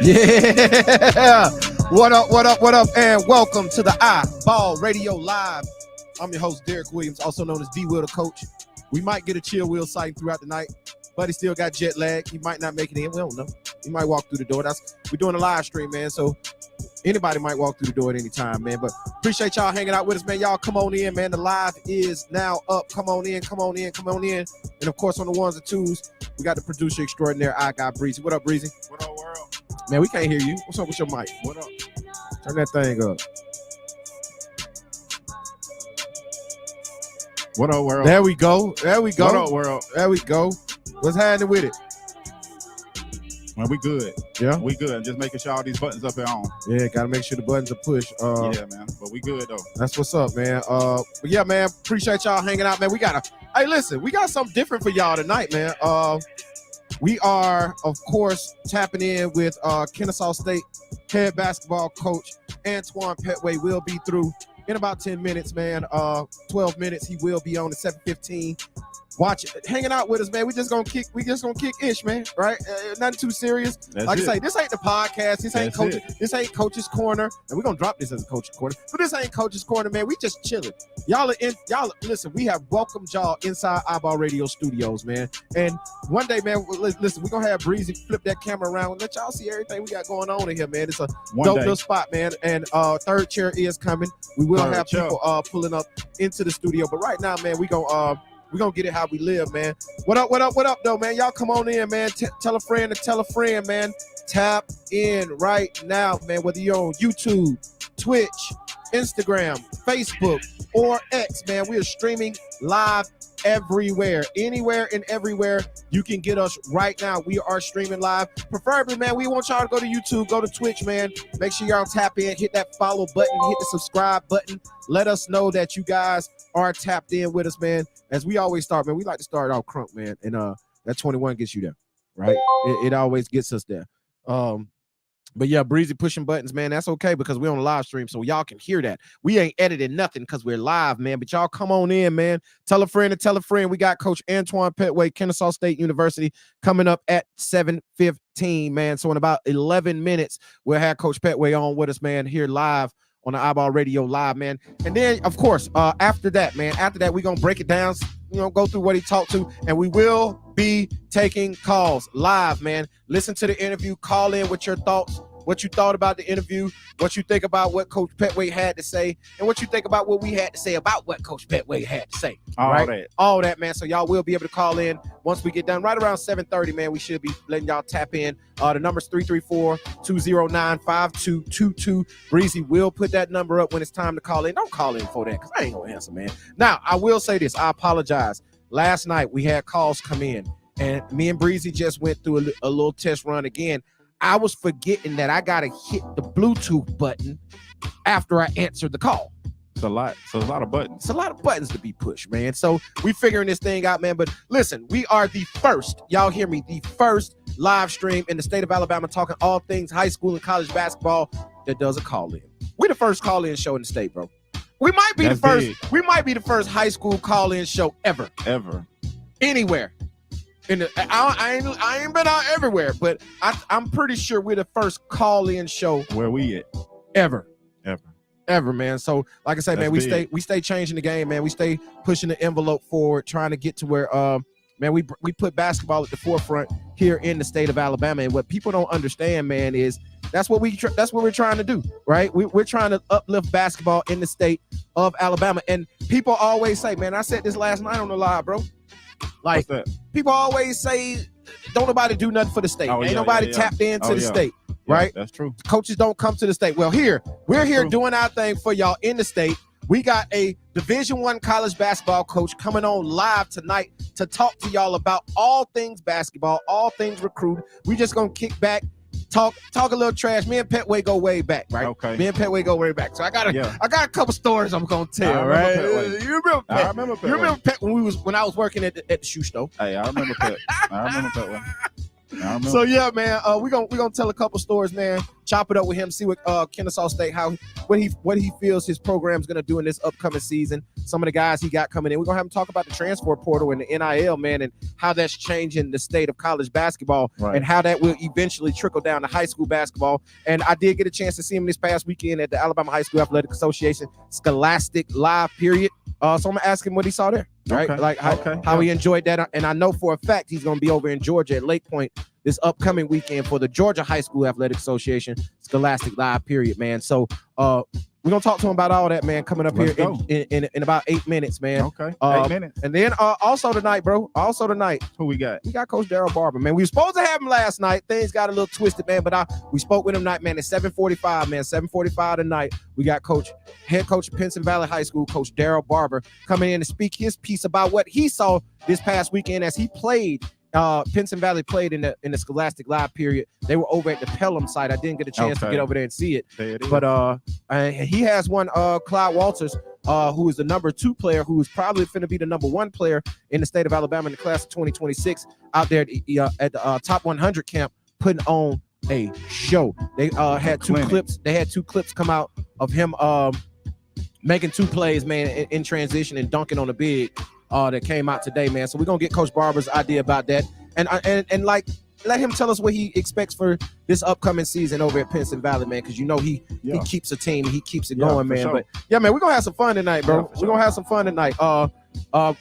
Yeah. What up, and welcome to the iBall Radio Live. I'm your host, Derek Williams, also known as D-Will the Coach. We might get a chill wheel sighting throughout the night, but he still got jet lag. He might not make it in. We don't know. He might walk through the door. We're doing a live stream, man, so anybody might walk through the door at any time, man. But appreciate y'all hanging out with us, man. Y'all come on in, man. The live is now up. Come on in. And, of course, on the ones and twos, we got the producer extraordinaire, I got Breezy. What up, Breezy? What up, world? Man, we can't hear you. What's up with your mic? What up? Turn that thing up. What up, world? There we go. What up, world? There we go. What's happening with it? Man, we good. Yeah? We good. Just making sure all these buttons up and on. Yeah, got to make sure the buttons are pushed. Yeah, man. But we good, though. That's what's up, man. But yeah, man, appreciate y'all hanging out, man. We got something different for y'all tonight, man. We are, of course, tapping in with Kennesaw State head basketball coach Antoine Pettway. Will be through in about 10 minutes, man. 12 minutes. He will be on at 7:15. Watch it, hanging out with us, man. We just gonna kick ish, man. Right? Nothing too serious. That's like it. I say, this ain't the podcast. This ain't Coach's Corner, and we're gonna drop this as a Coach's Corner. But this ain't Coach's Corner, man. We just chilling. Y'all listen. We have welcomed y'all inside iBall Radio Studios, man. And one day, man, listen, we're gonna have Breezy flip that camera around and let y'all see everything we got going on in here, man. It's a dope little spot, man. And third chair is coming. We will have people pulling up into the studio, but right now, man, we're gonna get it how we live, man. What up, though, man? Y'all come on in, man. Tell a friend to tell a friend, man. Tap in right now, man. Whether you're on YouTube, Twitch, Instagram, Facebook, or X, man. We are streaming live everywhere. Anywhere and everywhere you can get us right now. We are streaming live. Preferably, man, we want y'all to go to YouTube, go to Twitch, man. Make sure y'all tap in, hit that follow button, hit the subscribe button. Let us know that you guys are tapped in with us, man. As we always start, man, we like to start out crunk, man. And that 21 gets you there, right? It always gets us there. But yeah, Breezy pushing buttons, man. That's okay because we're on a live stream, so y'all can hear that. We ain't editing nothing because we're live, man. But y'all come on in, man. Tell a friend to tell a friend. We got Coach Antoine Pettway, Kennesaw State University, coming up at 7:15, man. So in about 11 minutes, we'll have Coach Pettway on with us, man, here live on the iBall Radio Live, man. And then, of course, after that, we're going to break it down, go through what he talked to, and we will be taking calls live, man. Listen to the interview, call in with your thoughts, what you thought about the interview, what you think about what Coach Pettway had to say, and what you think about what we had to say about what Coach Pettway had to say. All that, man. So y'all will be able to call in once we get done. Right around 7:30, man, we should be letting y'all tap in. The number's 334-209-5222. Breezy will put that number up when it's time to call in. Don't call in for that because I ain't going to answer, man. Now, I will say this. I apologize. Last night, we had calls come in, and me and Breezy just went through a little test run again. I was forgetting that I got to hit the Bluetooth button after I answered the call. It's a lot. So it's a lot of buttons. It's a lot of buttons to be pushed, man. So we figuring this thing out, man. But listen, we are the first, y'all hear me, the first live stream in the state of Alabama talking all things high school and college basketball that does a call-in. We're the first call-in show in the state, bro. We might be the first. Big. We might be the first high school call-in show ever. Anywhere. I ain't been out everywhere, but I'm pretty sure we're the first call-in show where we at ever, man. So like I say, man, we stay changing the game, man. We stay pushing the envelope forward, trying to get to where man, we put basketball at the forefront here in the state of Alabama. And what people don't understand, man, is that's what we're trying to do, right? We're trying to uplift basketball in the state of Alabama. And people always say, man, I said this last night on the live, bro. Like, people always say, don't nobody do nothing for the state. Ain't nobody tapped into the state, right? That's true. Coaches don't come to the state. Well, we're here doing our thing for y'all in the state. We got a Division I college basketball coach coming on live tonight to talk to y'all about all things basketball, all things recruiting. We just gonna kick back, talk a little trash. Me and Pettway go way back, right? Okay. Me and Pettway go way back. So I got a couple stories I'm gonna tell, right? You remember Pett? I remember Pett. You remember Pett when I was working at the shoe store? Hey, I remember Pett. I remember Pettway. I remember. So yeah, man, we gonna tell a couple stories, man. Chop it up with him, see what Kennesaw State what he feels his program's gonna do in this upcoming season. Some of the guys he got coming in. We're gonna have him talk about the transfer portal and the NIL, man, and how that's changing the state of college basketball, Right. and how that will eventually trickle down to high school basketball. And I did get a chance to see him this past weekend at the Alabama High School Athletic Association Scholastic Live period. So I'm gonna ask him what he saw there, right? Okay. Like how he enjoyed that. And I know for a fact he's gonna be over in Georgia at Lake Point this upcoming weekend for the Georgia High School Athletic Association Scholastic Live period, man. So we're gonna talk to him about all that, man, coming up Let's here in about 8 minutes, man. Okay. 8 minutes. And then also tonight, Who we got? we got Coach Daryl Barber, man. We were supposed to have him last night. Things got a little twisted, man, but we spoke with him tonight, man, at 7:45, man. 7:45 tonight. We got head coach of Pinson Valley High School, Coach Daryl Barber, coming in to speak his piece about what he saw this past weekend as he played. Pinson Valley played in the Scholastic Live period. They were over at the Pelham site. I didn't get a chance to get over there and see it. There it is. But he has one Clyde Walters, who is the number 2 player, who is probably going to be the number 1 player in the state of Alabama in the class of 2026, out there at the top 100 camp, putting on a show. They had two clips. They had 2 clips come out of him making 2 plays, man, in transition and dunking on the big. That came out today, man. So we're gonna get Coach Barber's idea about that, and like let him tell us what he expects for this upcoming season over at Pinson Valley, man. Because he keeps a team, he keeps it going, man. Sure. But yeah, man, we're gonna have some fun tonight, bro. Yeah, we're gonna have some fun tonight. I'm not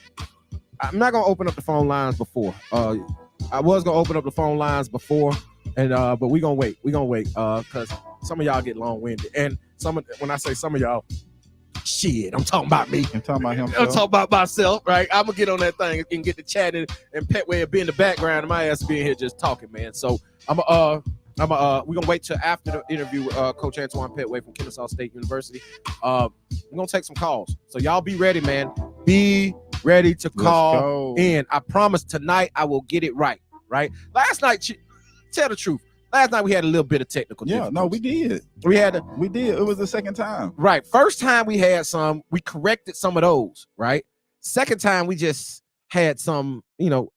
gonna open up the phone lines before. I was gonna open up the phone lines before, and but we're gonna wait. Because some of y'all get long-winded, and when I say some of y'all. Shit, I'm talking about me. I'm talking about him. I'm talking about myself, right? I'm gonna get on that thing and get to chatting, and Pettway will be in the background, and my ass being here just talking, man. So we're gonna wait till after the interview with Coach Antoine Pettway from Kennesaw State University. We're gonna take some calls, so y'all be ready, man. Be ready to call in. I promise tonight I will get it right. Right? Last night, tell the truth. Last night we had a little bit of technical difficulties. No, we did. We did. It was the second time. Right. First time we had we corrected some of those, right? Second time we just had some,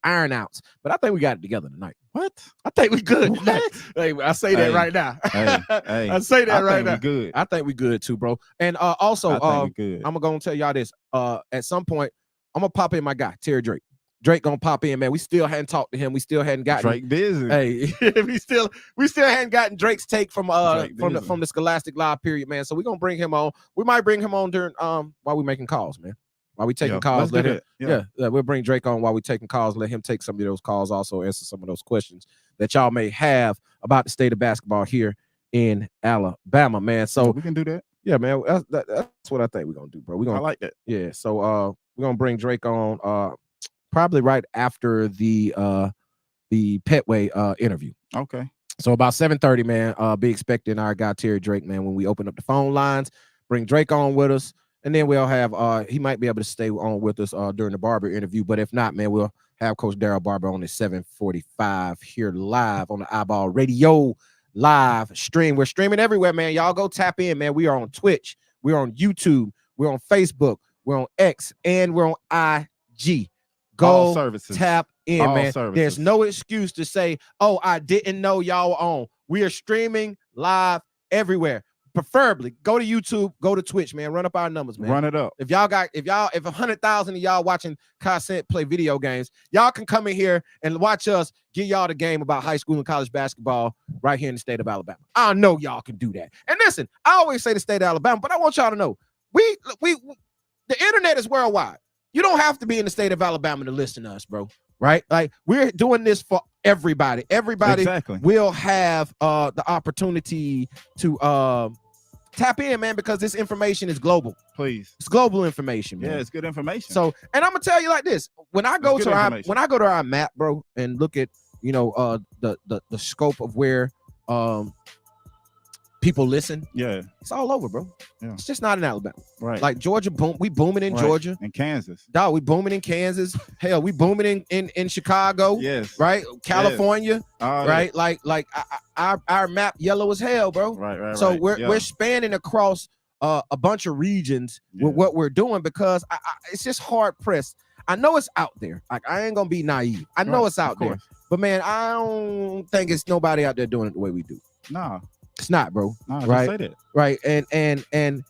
iron outs. But I think we got it together tonight. What? I think we good tonight. Hey, I say that right now. Hey, I say that right now. We good. I think we good too, bro. And also, I'm gonna tell y'all this. At some point, I'm gonna pop in my guy, Terry Drake. Drake gonna pop in, man. We still hadn't talked to him. We still hadn't gotten Drake busy. Hey, we still hadn't gotten Drake's take from the Scholastic Live period, man. So we're gonna bring him on. We might bring him on during while we making calls, man. While we taking calls, we'll bring Drake on while we taking calls. Let him take some of those calls, also answer some of those questions that y'all may have about the state of basketball here in Alabama, man. So we can do that. Yeah, man. That's what I think we're gonna do, bro. I like that. Yeah. So we're gonna bring Drake on probably right after the Pettway interview. Okay. So about 7:30, man. Be expecting our guy Terry Drake, man, when we open up the phone lines. Bring Drake on with us, and then we'll have he might be able to stay on with us during the Barber interview. But if not, man, we'll have Coach Daryl Barber on at 7:45 here live on the iBall Radio live stream. We're streaming everywhere, man. Y'all go tap in, man. We are on Twitch, we're on YouTube, we're on Facebook, we're on X, and we're on IG. Go tap in, man. There's no excuse to say, "Oh, I didn't know y'all were on." We are streaming live everywhere. Preferably, go to YouTube, go to Twitch, man. Run up our numbers, man. Run it up. If 100,000 of y'all watching Consent play video games, y'all can come in here and watch us give y'all the game about high school and college basketball right here in the state of Alabama. I know y'all can do that. And listen, I always say the state of Alabama, but I want y'all to know the internet is worldwide. You don't have to be in the state of Alabama to listen to us, bro. Right? Like, we're doing this for everybody. Everybody will have the opportunity to tap in, man, because this information is global. Please. It's global information, man. Yeah, it's good information. So, and I'm gonna tell you like this. When I go to our map, bro, and look at, the scope of where people listen. Yeah, it's all over, bro. Yeah. It's just not in Alabama. Right. Like Georgia, we booming in Georgia. And Kansas. Dog, we booming in Kansas. Hell, we booming in Chicago. Yes. Right? California. Yes. Right? Like our map yellow as hell, bro. Right. So we're spanning across a bunch of regions with what we're doing, because it's just hard pressed. I know it's out there. Like, I ain't gonna be naive. I know it's out there. But man, I don't think it's nobody out there doing it the way we do. Nah, It's not, bro. right? Just say that. Right. And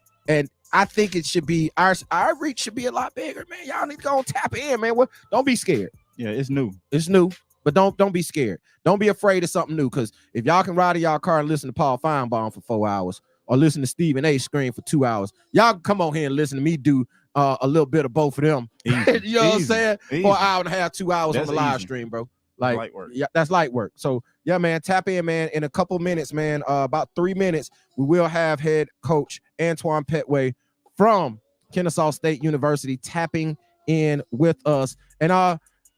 I think it should be our reach should be a lot bigger, man. Y'all need to go and tap in, man. Don't be scared. Yeah, it's new. It's new, but don't be scared. Don't be afraid of something new. Because if y'all can ride in y'all car and listen to Paul Feinbaum for 4 hours, or listen to Stephen A. scream for 2 hours, y'all can come on here and listen to me do a little bit of both of them. You know what I'm saying? For an hour and a half, 2 hours on the live stream, bro. Like light work. Yeah, that's light work. So yeah, man, tap in, man. In a couple minutes, man, about 3 minutes, we will have head coach Antoine Pettway from Kennesaw State University tapping in with us. And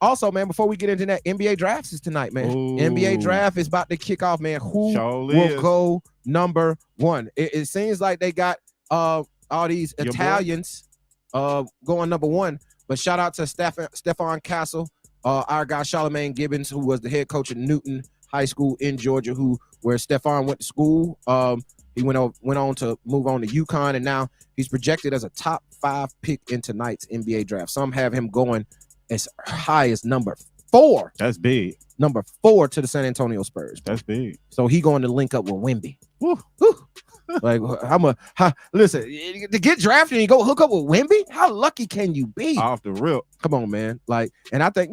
also, man, before we get into that, NBA drafts is tonight, man. Ooh. NBA draft is about to kick off, man. Who will go number one? It seems like they got all these Italians going number one. But shout out to Stephon Castle, our guy Charlamagne Gibbons, who was the head coach at Newton High School in Georgia, where Stephon went to school. He went on to move on to UConn, and now he's projected as a top 5 pick in tonight's NBA draft. Some have him going as high as number 4. That's big. Number 4 to the San Antonio Spurs. That's big. So he going to link up with Wemby. Woo. Like listen, to get drafted and you go hook up with Wemby, how lucky can you be? Off the rip. Come on, man. Like, and I think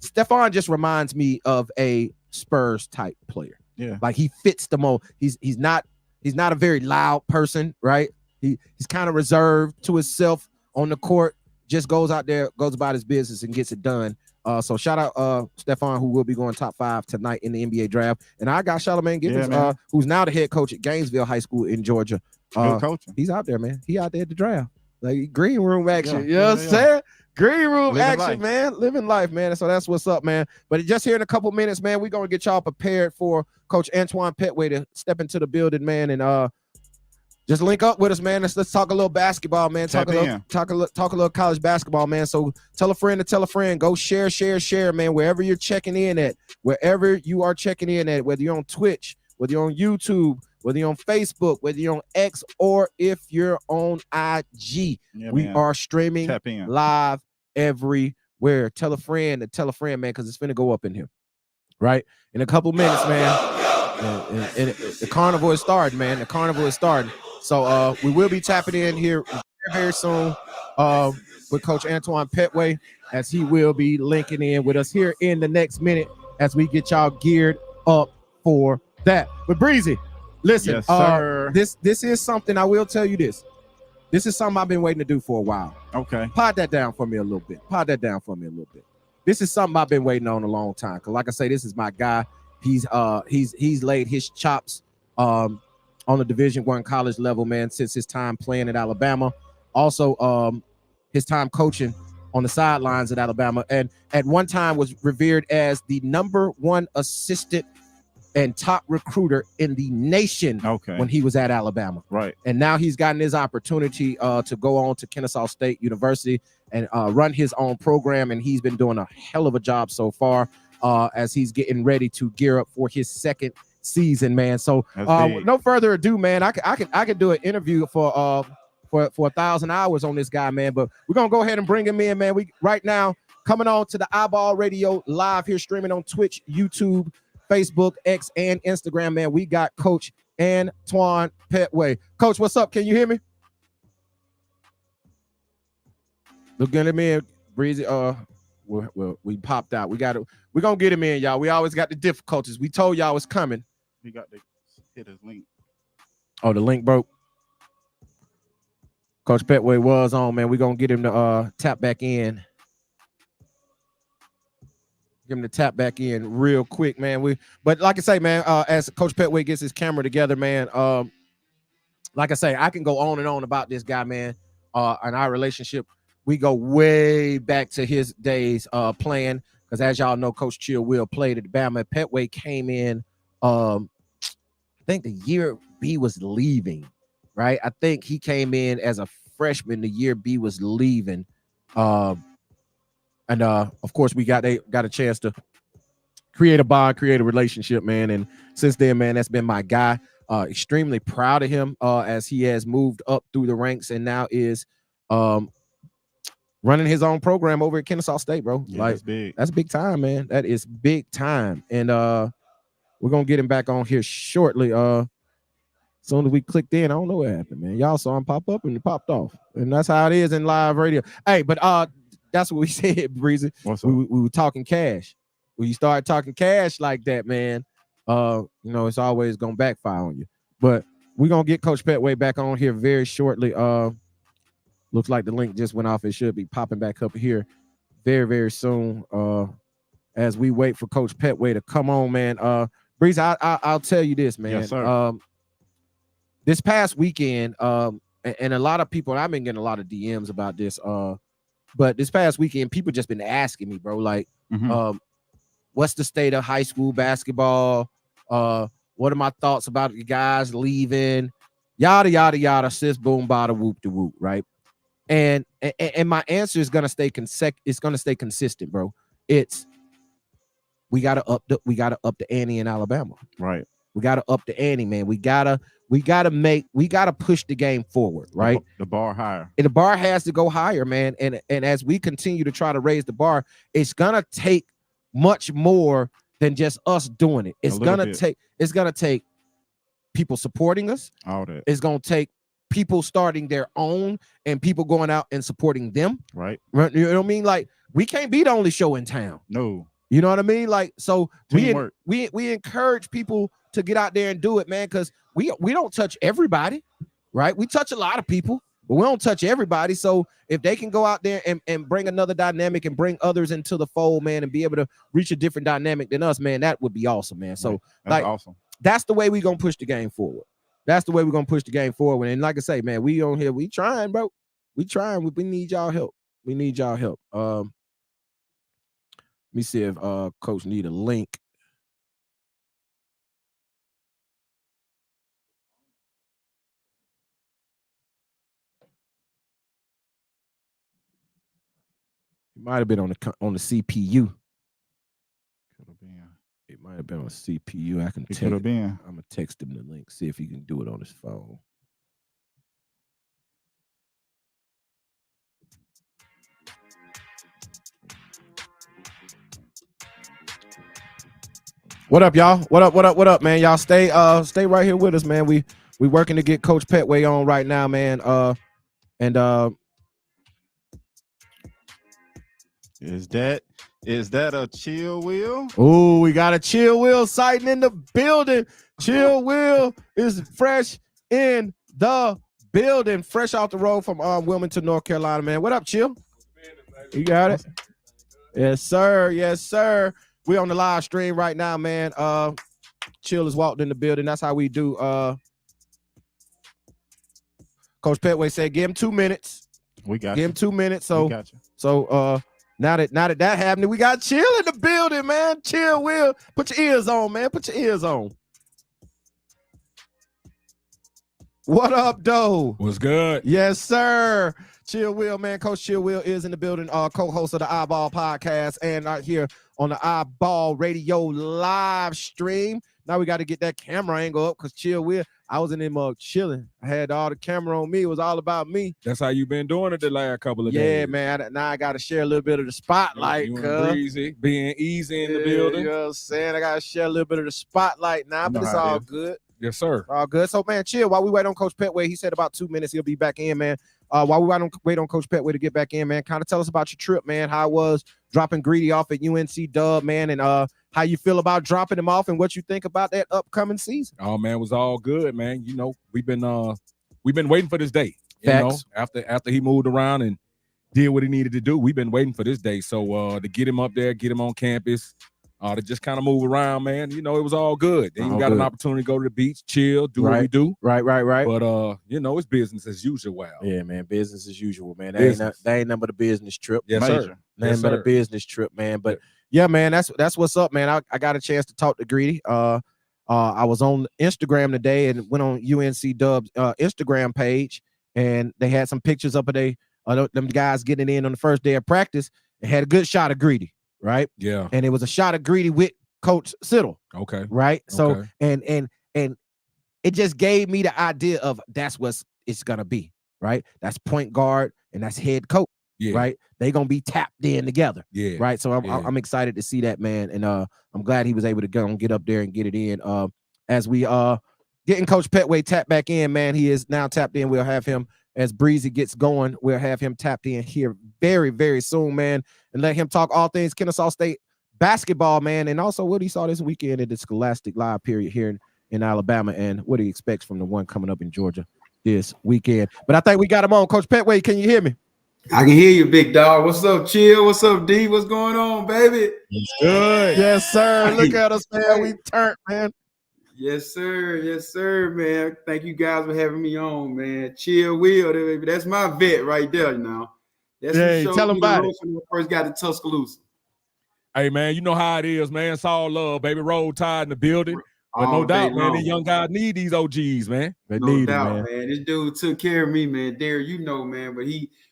Stephon just reminds me of a Spurs type player. Yeah, like he fits the mold. He's not a very loud person, right? He's kind of reserved to himself on the court. Just goes out there, goes about his business, and gets it done. So shout out Stephon, who will be going top 5 tonight in the NBA draft. And I got Charlamagne Gibbons, who's now the head coach at Gainesville High School in Georgia. Good coaching. He's out there, man. He out there at the draft. Like green room action. You know what I'm saying? Green room living action, life. Man. Living life, man. So that's what's up, man. But just here in a couple minutes, man, we're gonna get y'all prepared for Coach Antoine Pettway to step into the building, man, and just link up with us, man. Let's talk a little basketball, man. Talk a little college basketball, man. So tell a friend to tell a friend. Go share, man. Wherever you're checking in at, wherever you are checking in at, whether you're on Twitch, whether you're on YouTube, whether you're on Facebook, whether you're on X, or if you're on IG, we are streaming live everywhere. Tell a friend, man, because it's finna go up in here, right? In a couple minutes, man. And the carnival is starting, man. The carnival is starting. So we will be tapping in here very soon with Coach Antoine Pettway, as he will be linking in with us here in the next minute as we get y'all geared up for that. But Breezy, listen, this is something I will tell you this. This is something I've been waiting to do for a while. Okay. Pod that down for me a little bit. This is something I've been waiting on a long time. Because like I say, this is my guy. He's laid his chops on the Division I college level, man, since his time playing at Alabama. Also, his time coaching on the sidelines at Alabama, and at one time was revered as the #1 assistant and top recruiter in the nation when he was at Alabama. Right. And now he's gotten his opportunity to go on to Kennesaw State University and run his own program, and he's been doing a hell of a job so far as he's getting ready to gear up for his second season, man. So no further ado, man, I could do an interview for 1,000 hours on this guy, man, but we're gonna go ahead and bring him in, man. We right now coming on to the iBall Radio live here, streaming on Twitch, YouTube, Facebook, X, and Instagram, man. We got Coach Antoine Pettway. Coach, what's up? Can you hear me? Look at him in, Breezy. We popped out. We're gonna get him in, y'all. We always got the difficulties. We told y'all it's coming. We got to hit his link. Oh, the link broke. Coach Pettway was on, man. We're gonna get him to tap back in. Get him to tap back in real quick, man. But like I say, man, as Coach Pettway gets his camera together, man, like I say, I can go on and on about this guy, man, and our relationship. We go way back to his days playing, because as y'all know, Coach Chill Will played at Bama. Pettway came in, I think the year B was leaving, right? I think he came in as a freshman the year B was leaving. And of course, we got a chance to create a bond, create a relationship, man. And since then, man, that's been my guy. Extremely proud of him as he has moved up through the ranks and now is running his own program over at Kennesaw State, bro. Yeah, like that's big. that's big time, man. That is big time. And we're gonna get him back on here shortly. Soon as we clicked in, I don't know what happened, man. Y'all saw him pop up and he popped off. And that's how it is in live radio. Hey, but that's what we said, Breezy. What's up? We were talking cash. When you start talking cash like that, man, it's always gonna backfire on you. But we're gonna get Coach Pettway back on here very shortly. Looks like the link just went off. It should be popping back up here very, very soon. As we wait for Coach Pettway to come on, man. Breeze, I'll tell you this, man. Yes, sir. This past weekend, and a lot of people, I've been getting a lot of DMs about this. But this past weekend, people just been asking me, bro, like, what's the state of high school basketball? What are my thoughts about the guys leaving? Yada yada yada. Sis, boom, bada, whoop de whoop, right? And my answer is gonna stay It's gonna stay consistent, bro. It's we gotta up the ante in Alabama, Right. We gotta up the ante, man. We gotta push the game forward, right? The bar higher. And the bar has to go higher, man. And as we continue to try to raise the bar, it's gonna take much more than just us doing it. It's gonna take people supporting us. All that. It's gonna take people starting their own and people going out and supporting them. Right. You know what I mean? Like, we can't be the only show in town. No. You know what I mean? Like, so Teamwork. we encourage people to get out there and do it, man, because we don't touch everybody, right? We touch a lot of people, but we don't touch everybody. So if they can go out there and bring another dynamic and bring others into the fold, man, and be able to reach a different dynamic than us, man, that would be awesome, man. So that's awesome. That's the way we're gonna push the game forward. That's the way we're gonna push the game forward. And like I say, man, we on here, we trying, bro. We trying. We need y'all help. We need y'all help. Let me see if Coach need a link. It might have been on the CPU. Could have been. It might have been on CPU. I can It could have been. I'm gonna text him the link. See if he can do it on his phone. What up, y'all? What up, man? Y'all stay right here with us, man. We working to get Coach Pettway on right now, man. Is that a chill wheel? Oh, we got a chill wheel sighting in the building. Chill wheel is fresh in the building, fresh off the road from Wilmington, North Carolina, man. What up, Chill? You got it? Yes, sir. Yes, sir. We on the live stream right now, man. Chill has walked in the building. That's how we do. Coach Pettway said, give him 2 minutes. We got Give him 2 minutes. So, we got you. So now that happened, we got Chill in the building, man. Chill, Will. Put your ears on, man. Put your ears on. What up, though? What's good? Yes, sir. Chill Will, man. Coach Chill Will is in the building, co-host of the iBall podcast, and out here on the iBall radio live stream. Now we got to get that camera angle up because Chill Will, I was in him chilling. I had all the camera on me. It was all about me. That's how you been doing it the last couple of days. Yeah, man. Now I got to share a little bit of the spotlight. You and Breezy being easy in the building. You know what I'm saying? I got to share a little bit of the spotlight now, but it's all good. Yes, sir. All good. So, man, Chill, while we wait on Coach Pettway, he said about 2 minutes he'll be back in, man. While we wait on Coach Pettway to get back in, man, kind of tell us about your trip, man, how it was dropping Greedy off at UNC Dub, man, and how you feel about dropping him off and what you think about that upcoming season. Oh, man, it was all good, man. You know, we've been waiting for this day. You Facts. know, after he moved around and did what he needed to do, we've been waiting for this day. So to get him up there, get him on campus, to just kind of move around, man, you know, it was all good. Then you got an opportunity to go to the beach, chill, do what we do. Right. But, you know, it's business as usual. Wow. Yeah, man, business as usual, man. That ain't nothing but a business trip. Yes, Major. sir. Nothing but a business trip, man. But, yeah, man, that's what's up, man. I got a chance to talk to Greedy. I was on Instagram today and went on UNC Dub's Instagram page, and they had some pictures up of them guys getting in on the first day of practice and had a good shot of Greedy. Right. Yeah. And it was a shot of Greedy with Coach Siddle. Okay. Right. So okay. and it just gave me the idea of that's what it's gonna be. Right. That's point guard and that's head coach. right? They gonna be tapped in together, Yeah. right? So I'm excited to see that, man, and I'm glad he was able to go and get up there and get it in. As we getting Coach Pettway tapped back in, man, he is now tapped in. We'll have him as Breezy gets going. We'll have him tapped in here very, very soon, man, and let him talk all things Kennesaw State basketball, man, and also what he saw this weekend in the Scholastic Live period here in Alabama, and what he expects from the one coming up in Georgia this weekend. But I think we got him on. Coach Pettway, can you hear me? I can hear you, big dog. What's up, Chill? What's up, D? What's going on, baby? It's good. Yes, sir. Look at us, man. We turned, man. Yes, sir. Yes, sir, man. Thank you guys for having me on, man. Chill Will, baby. That's my vet right there now. That's hey, tell him about it. When I first got to Tuscaloosa. Hey, man, you know how it is, man. It's all love, baby. Roll Tide in the building. But no doubt, man, these young guys need these OGs, man. They no need doubt, it, man. This dude took care of me, man. Derek, you know, man. But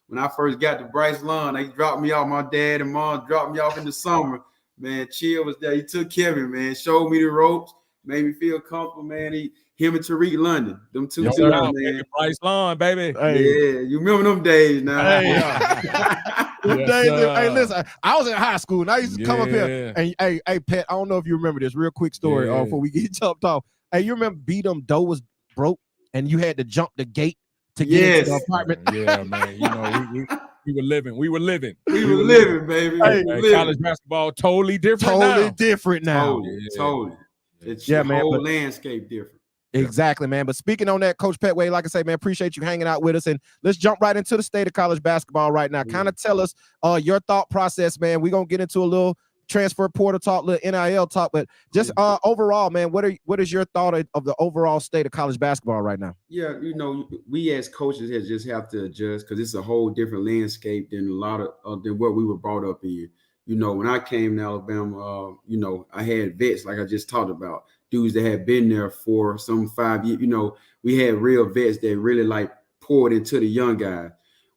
when I first got to Bryce Lawn, they dropped me off. My dad and mom dropped me off in the summer. Man, Chill was there. He took care of me, man. Showed me the ropes, made me feel comfortable, man. Him and Tariq London, them two dudes, man. Bryce Lawn, baby. Hey. Yeah, you remember them days now. Hey, listen, I was in high school and I used to come up here and hey, Pat, I don't know if you remember this real quick story before we get jumped off. Hey, you remember B-Dum Doe was broke and you had to jump the gate to get into the apartment? Yeah, man. You know, we were living. We were living, baby. Hey, college basketball totally different. Different now. Totally. It's man. Whole landscape different. Exactly, man. But speaking on that, Coach Pettway, like I say, man, appreciate you hanging out with us. And let's jump right into the state of college basketball right now. Kind of tell us your thought process, man. We're going to get into a little transfer portal talk, little NIL talk, but just overall, man, what is your thought of the overall state of college basketball right now? Yeah, you know, we as coaches just have to adjust because it's a whole different landscape than a lot of than what we were brought up in. You know, when I came to Alabama, you know, I had vets like I just talked about. Dudes that had been there for some 5 years, you know, we had real vets that really like poured into the young guys.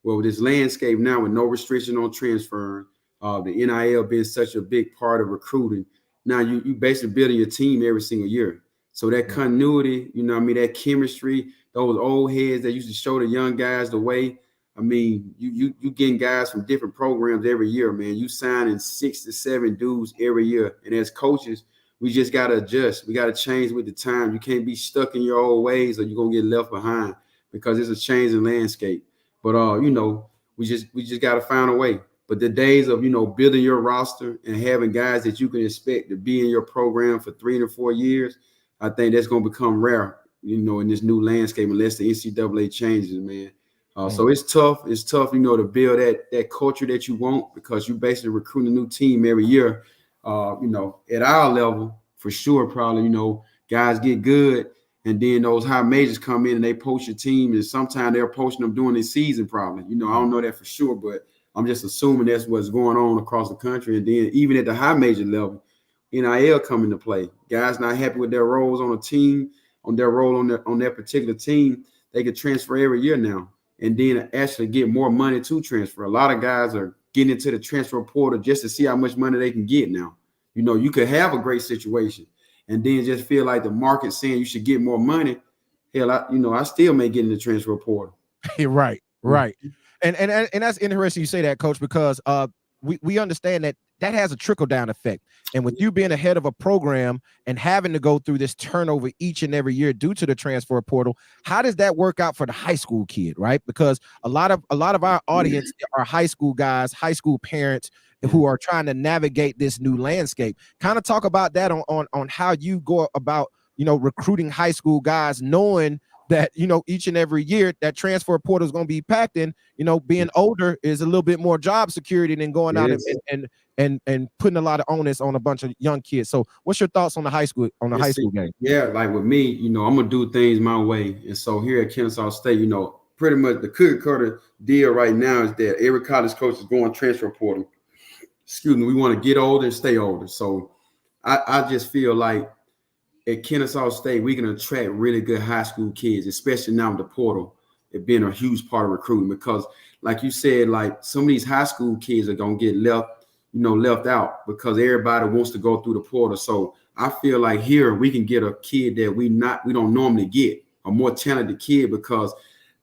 Well, with this landscape now with no restriction on transferring, the NIL being such a big part of recruiting, now you basically building your team every single year. So that continuity, you know what I mean, that chemistry, those old heads that used to show the young guys the way. I mean, you getting guys from different programs every year, man. You signing 6 to 7 dudes every year. And as coaches, we just got to adjust. We got to change with the time. You can't be stuck in your old ways or you're going to get left behind because it's a changing landscape. But, you know, we just got to find a way. But the days of, you know, building your roster and having guys that you can expect to be in your program for 3 to 4 years, I think that's going to become rare, you know, in this new landscape unless the NCAA changes, man. So it's tough. It's tough, you know, to build that culture that you want because you basically recruit a new team every year. You know, at our level, for sure, probably, you know, guys get good and then those high majors come in and they poach your team and sometimes they're poaching them during the season probably. You know, I don't know that for sure, but I'm just assuming that's what's going on across the country. And then even at the high major level, NIL come into play. Guys not happy with their roles on a team, on their role on their particular team, they can transfer every year now and then actually get more money to transfer. A lot of guys are getting into the transfer portal just to see how much money they can get now. You know, you could have a great situation and then just feel like the market's saying you should get more money. Hell, I still may get in the transfer portal. Right. And that's interesting you say that, Coach, because we understand that has a trickle-down effect. And with you being ahead of a program and having to go through this turnover each and every year due to the transfer portal, how does that work out for the high school kid, right? Because a lot of our audience are high school guys, high school parents who are trying to navigate this new landscape. Kind of talk about that on how you go about, you know, recruiting high school guys, knowing that, you know, each and every year that transfer portal is going to be packed in. You know, being older is a little bit more job security than going out and putting a lot of onus on a bunch of young kids. So what's your thoughts on the high school game? Yeah, like with me, you know, I'm gonna do things my way. And so here at Kennesaw State, you know, pretty much the cookie cutter deal right now is that every college coach is going transfer portal. Excuse me, we want to get older and stay older. So I just feel like at Kennesaw State, we can attract really good high school kids, especially now with the portal. It being a huge part of recruiting because, like you said, like some of these high school kids are gonna get left out because everybody wants to go through the portal. So I feel like here we can get a kid that we don't normally get, a more talented kid because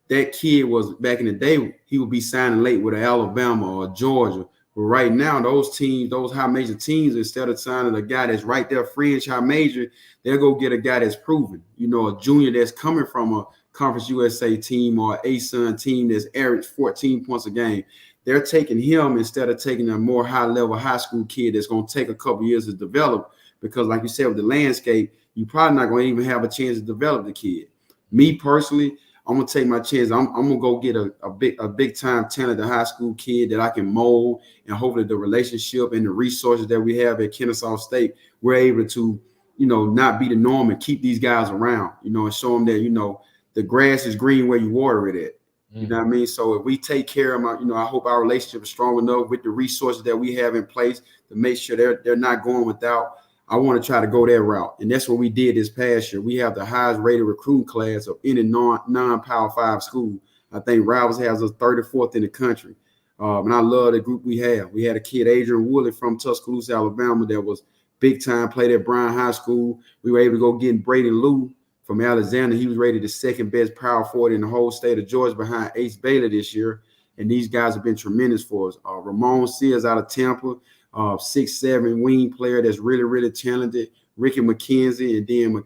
that kid was back in the day, he would be signing late with Alabama or Georgia. But right now, those teams, those high major teams, instead of signing a guy that's right there, fringe high major, they'll go get a guy that's proven, a junior that's coming from a Conference USA team or ASUN team that's averaged 14 points a game. They're taking him instead of taking a more high-level high school kid that's going to take a couple years to develop because, like you said, with the landscape, you're probably not going to even have a chance to develop the kid. Me personally, I'm gonna take my chance. I'm gonna go get a big time talented high school kid that I can mold, and hopefully the relationship and the resources that we have at Kennesaw State, we're able to, not be the norm and keep these guys around, and show them that the grass is green where you water it at. You know what I mean? So if we take care of my, I hope our relationship is strong enough with the resources that we have in place to make sure they're not going without. I want to try to go that route. And that's what we did this past year. We have the highest rated recruiting class of any non-Power 5 school. I think Rivals has us 34th in the country. And I love the group we have. We had a kid, Adrian Woolley from Tuscaloosa, Alabama, that was big time, played at Bryan High School. We were able to go get Braden Lou from Alexander. He was rated the second best power forward in the whole state of Georgia behind Ace Bailey this year. And these guys have been tremendous for us. Ramon Sears out of Tampa. 6'7" wing player that's really, really talented. Ricky McKenzie, and then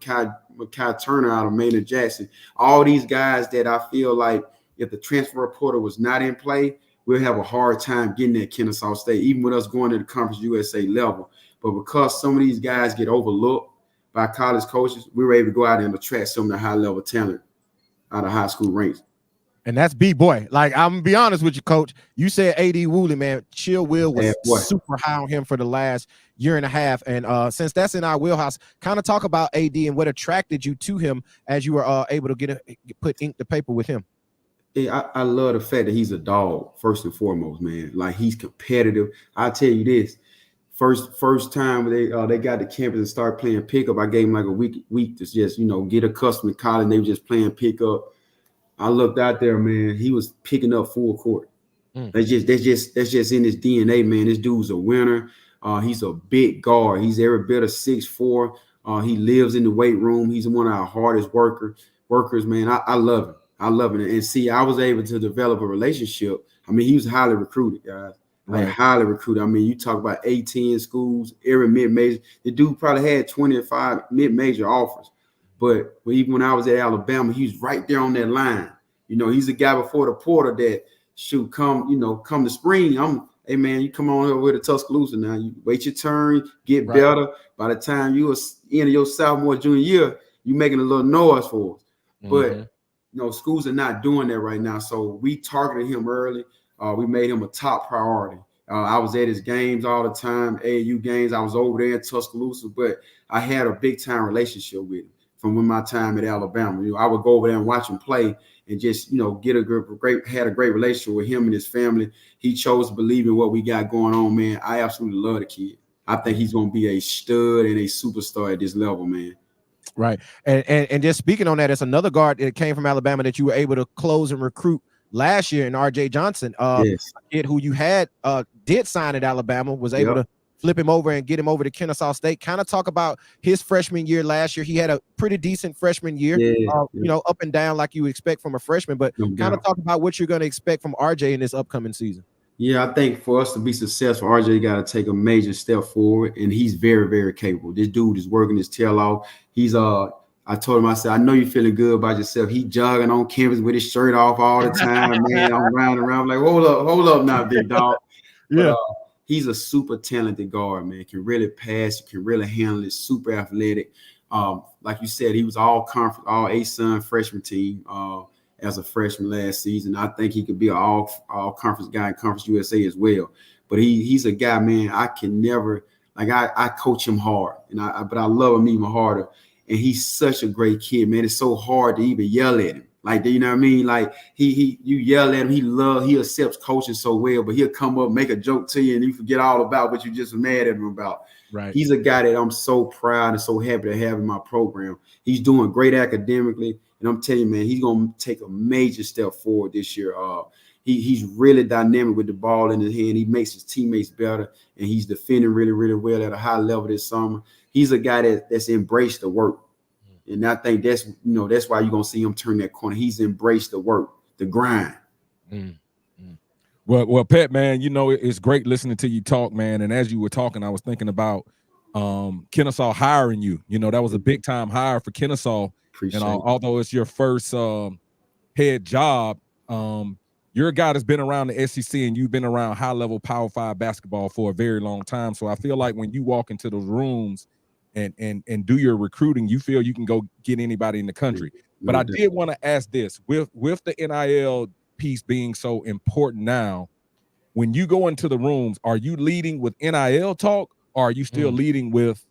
Makai Turner out of Maynard Jackson. All these guys that I feel like if the transfer portal was not in play, we'll have a hard time getting at Kennesaw State, even with us going to the Conference USA level. But because some of these guys get overlooked by college coaches, we were able to go out and attract some of the high-level talent out of high school ranks. And that's B-Boy. Like, I'm going to be honest with you, Coach. You said A.D. Woolley, man. Chill Will was super high on him for the last year and a half. And since that's in our wheelhouse, kind of talk about A.D. and what attracted you to him as you were able to put ink to paper with him. Yeah, I love the fact that he's a dog, first and foremost, man. Like, he's competitive. I'll tell you this. First time they got to campus and started playing pickup, I gave him like a week to just, get accustomed to college. And they were just playing pickup. I looked out there, man. He was picking up full court. That's just in his DNA, man. This dude's a winner. He's a big guard. He's every bit of 6'4". He lives in the weight room. He's one of our hardest workers, man. I love him. I love him. And see, I was able to develop a relationship. I mean, he was highly recruited, guys. Like, highly recruited. I mean, you talk about 18 schools, every mid-major. The dude probably had 25 mid-major offers. But even when I was at Alabama, he was right there on that line. He's a guy before the portal that come the spring. Hey man, you come on over to Tuscaloosa now. You wait your turn, get better. By the time you are in your sophomore, junior year, you making a little noise for us. But schools are not doing that right now. So we targeted him early. We made him a top priority. I was at his games all the time, AAU games. I was over there in Tuscaloosa, but I had a big time relationship with him from my time at Alabama. I would go over there and watch him play and just, had a great relationship with him and his family. He chose to believe in what we got going on, man. I absolutely love the kid. I think he's going to be a stud and a superstar at this level, man. Right. And just speaking on that, it's another guard that came from Alabama that you were able to close and recruit last year in R.J. Johnson, yes. A kid who you had did sign at Alabama, was able to flip him over and get him over to Kennesaw State. Kind of talk about his freshman year last year. He had a pretty decent freshman year, up and down like you expect from a freshman, but kind of talk about what you're going to expect from RJ in this upcoming season. Yeah, I think for us to be successful, RJ got to take a major step forward, and he's very, very capable. This dude is working his tail off. He's I told him, I said, I know you're feeling good about yourself. He jogging on campus with his shirt off all the time, man. I'm round and round. I'm like, hold up now, big dog. But, he's a super talented guard, man. Can really pass, can really handle it, super athletic. Like you said, he was all conference, all ASUN freshman team as a freshman last season. I think he could be an all conference guy in Conference USA as well. But he's a guy, man, I can never, like, I coach him hard, but I love him even harder. And he's such a great kid, man. It's so hard to even yell at him. Like, you know what I mean? Like, you yell at him, he accepts coaching so well, but he'll come up, make a joke to you, and you forget all about what you just mad at him about. Right. He's a guy that I'm so proud and so happy to have in my program. He's doing great academically, and I'm telling you, man, he's going to take a major step forward this year. He's really dynamic with the ball in his hand. He makes his teammates better, and he's defending really, really well at a high level this summer. He's a guy that's embraced the work. And I think that's why you're going to see him turn that corner. He's embraced the work. the grind. Well, Pat, man, you know, it's great listening to you talk, man. And as you were talking, I was thinking about Kennesaw hiring you. You know, that was a big time hire for Kennesaw. Appreciate And it. although it's your first head job, you're a guy that's been around the SEC and you've been around high level Power 5 basketball for a very long time. So I feel like when you walk into those rooms and do your recruiting, you feel you can go get anybody in the country. But I did want to ask this, with the NIL piece being so important now, when you go into the rooms, are you leading with NIL talk, or are you still leading with,